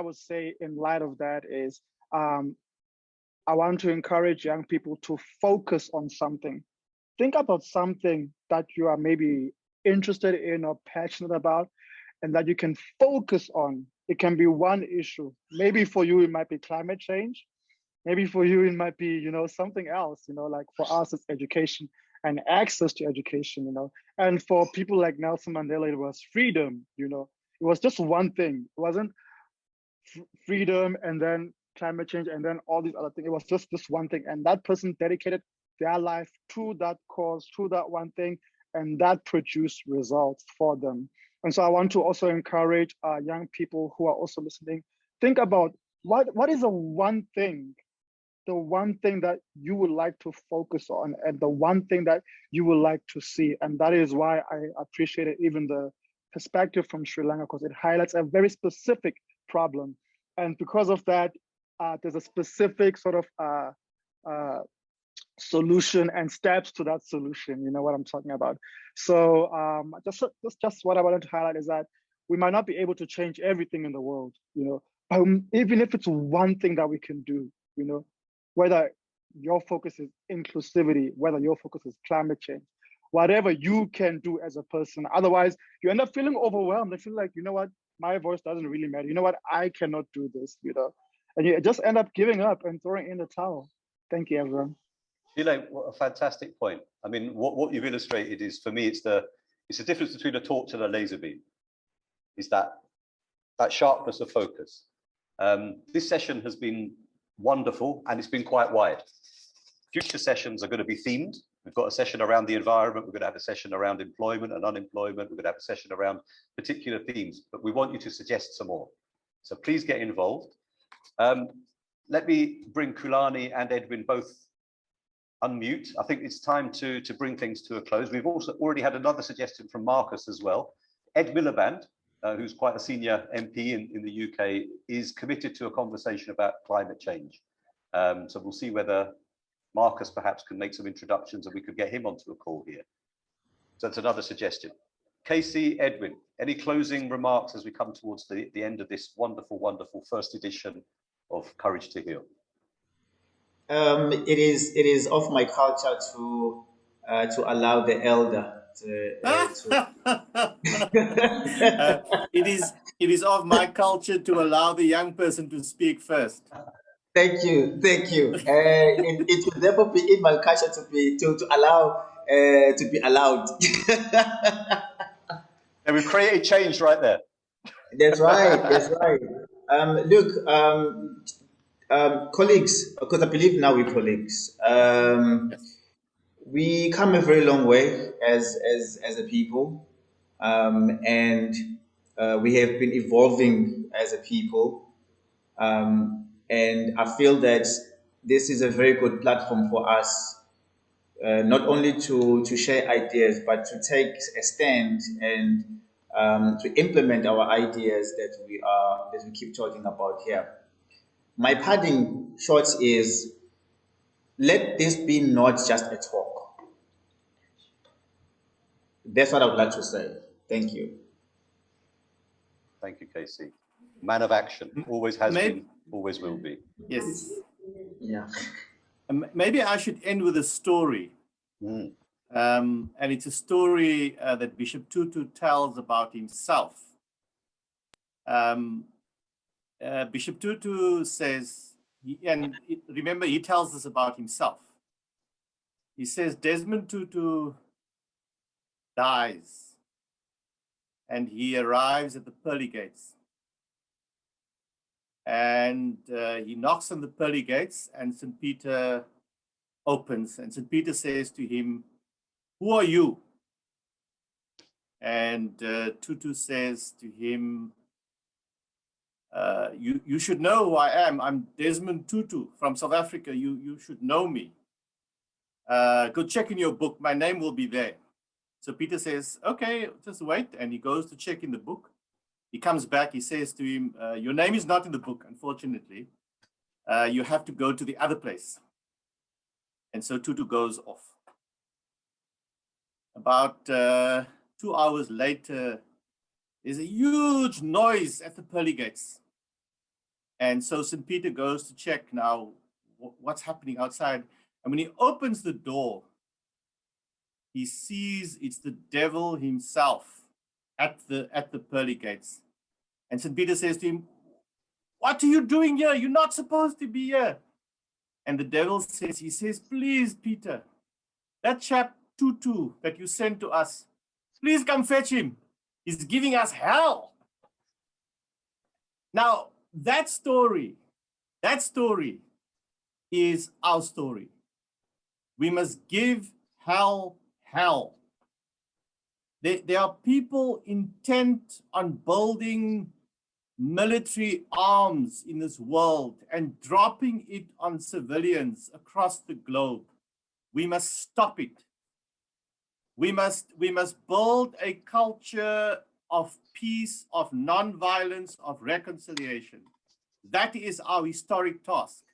would say in light of that is, I want to encourage young people to focus on something. Think about something that you are maybe interested in or passionate about, and that you can focus on. It can be one issue. Maybe for you, it might be climate change. Maybe for you, it might be, you know, something else, you know, like for us, it's education and access to education, you know. And for people like Nelson Mandela, it was freedom, you know. It was just one thing. It wasn't freedom and then climate change and then all these other things. It was just this one thing. And that person dedicated their life to that cause, to that one thing, and that produced results for them. And so I want to also encourage young people who are also listening, think about what is the one thing that you would like to focus on, and the one thing that you would like to see. And that is why I appreciated even the perspective from Sri Lanka, because it highlights a very specific problem. And because of that, there's a specific sort of solution and steps to that solution. You know what I'm talking about. So just what I wanted to highlight is that we might not be able to change everything in the world, you know, but even if it's one thing that we can do, you know, whether your focus is inclusivity, whether your focus is climate change, whatever you can do as a person. Otherwise, you end up feeling overwhelmed. I feel like, you know what, my voice doesn't really matter. You know what, I cannot do this, you know, and you just end up giving up and throwing in the towel. Thank you, everyone. Sheila, what a fantastic point. I mean, what you've illustrated is, for me, it's the difference between a torch and a laser beam. Is that sharpness of focus. This session has been wonderful, and it's been quite wide. Future sessions are going to be themed. We've got a session around the environment. We're going to have a session around employment and unemployment. We're going to have a session around particular themes, but we want you to suggest some more. So please get involved. Let me bring Kulani and Edwin both unmute. I think it's time to bring things to a close. We've also already had another suggestion from Marcus as well. Ed Miliband, who's quite a senior MP in the UK, is committed to a conversation about climate change. So we'll see whether Marcus perhaps can make some introductions and we could get him onto a call here. So that's another suggestion. Casey, Edwin, any closing remarks as we come towards the end of this wonderful, wonderful first edition of Courage to Heal? It is of my culture to allow the elder it is of my culture to allow the young person to speak first. Thank you. It will therefore be in my culture to allow to be allowed. And we've created change right there. That's right. Look, colleagues, because I believe now we're colleagues. We come a very long way as a people, and we have been evolving as a people. And I feel that this is a very good platform for us, not only to share ideas, but to take a stand and to implement our ideas that we keep talking about here. My parting short is, let this be not just a talk. That's what I would like to say. Thank you. Thank you, Casey. Man of action, always has been, always will be. Yes. Yeah. Maybe I should end with a story. Mm. And it's a story that Bishop Tutu tells about himself. Bishop Tutu says, remember, he tells us about himself. He says Desmond Tutu dies and he arrives at the pearly gates. And he knocks on the pearly gates and St. Peter opens. And St. Peter says to him, "Who are you?" And Tutu says to him, you should know who I am. I'm Desmond Tutu from South Africa. You should know me. Go check in your book. My name will be there. So Peter says, okay, just wait. And he goes to check in the book. He comes back. He says to him, your name is not in the book, unfortunately. You have to go to the other place. And so Tutu goes off. About 2 hours later, there's a huge noise at the pearly gates. And so St. Peter goes to check now what's happening outside. And when he opens the door, he sees it's the devil himself at the pearly gates. And St. Peter says to him, "What are you doing here? You're not supposed to be here." And the devil says, he says, "Please, Peter, that chap Tutu that you sent to us, please come fetch him. He's giving us hell." Now, that story is our story. We must give hell. There are people intent on building military arms in this world and dropping it on civilians across the globe. We must stop it. We must build a culture of peace, of non-violence, of reconciliation. That is our historic task.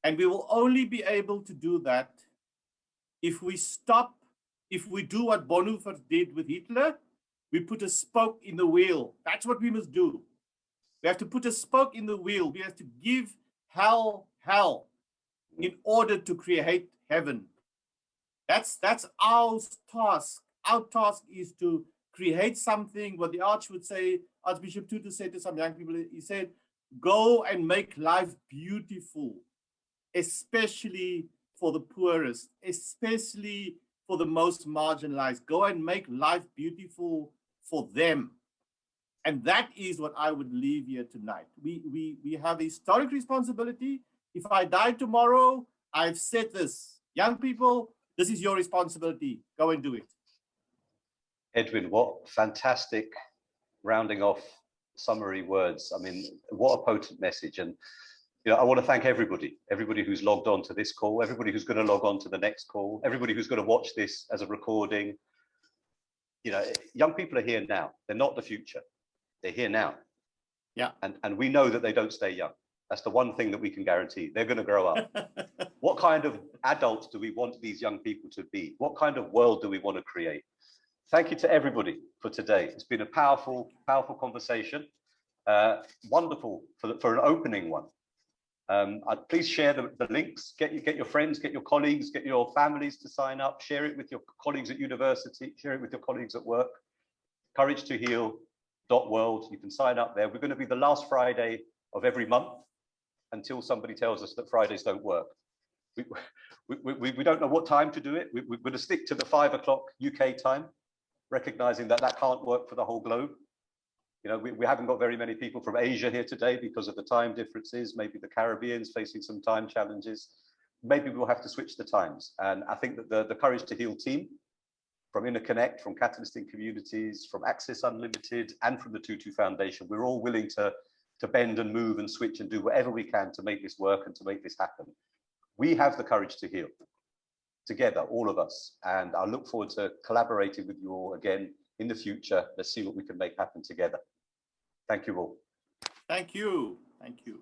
And we will only be able to do that if we do what Bonhoeffer did with Hitler. We put a spoke in the wheel. That's what we must do. We have to put a spoke in the wheel. We have to give hell in order to create heaven. That's our task. Our task is to create something. What the Archbishop Tutu said to some young people, he said, go and make life beautiful, especially for the poorest, especially for the most marginalized. Go and make life beautiful for them. And that is what I would leave here tonight. We have a historic responsibility. If I die tomorrow, I've said this. Young people, this is your responsibility. Go and do it. Edwin, what fantastic rounding off summary words. I mean, what a potent message. And I want to thank everybody who's logged on to this call, everybody who's going to log on to the next call, everybody who's going to watch this as a recording. Young people are here now. They're not the future. They're here now. Yeah. And we know that they don't stay young. That's the one thing that we can guarantee. They're going to grow up. What kind of adults do we want these young people to be? What kind of world do we want to create? Thank you to everybody for today. It's been a powerful, powerful conversation. Wonderful for an opening one. Please share the links. Get your friends, get your colleagues, get your families to sign up. Share it with your colleagues at university. Share it with your colleagues at work. couragetoheal.world. You can sign up there. We're going to be the last Friday of every month until somebody tells us that Fridays don't work. We don't know what time to do it. We're going to stick to the 5 o'clock UK time, recognizing that can't work for the whole globe. We haven't got very many people from Asia here today because of the time differences. Maybe the Caribbean's facing some time challenges. Maybe we'll have to switch the times. And I think that the Courage to Heal team from InnerConnect, from Catalyst in Communities, from Access Unlimited, and from the Tutu Foundation, we're all willing to bend and move and switch and do whatever we can to make this work and to make this happen. We have the courage to heal together, all of us. And I look forward to collaborating with you all again in the future. Let's see what we can make happen together. Thank you all. Thank you. Thank you.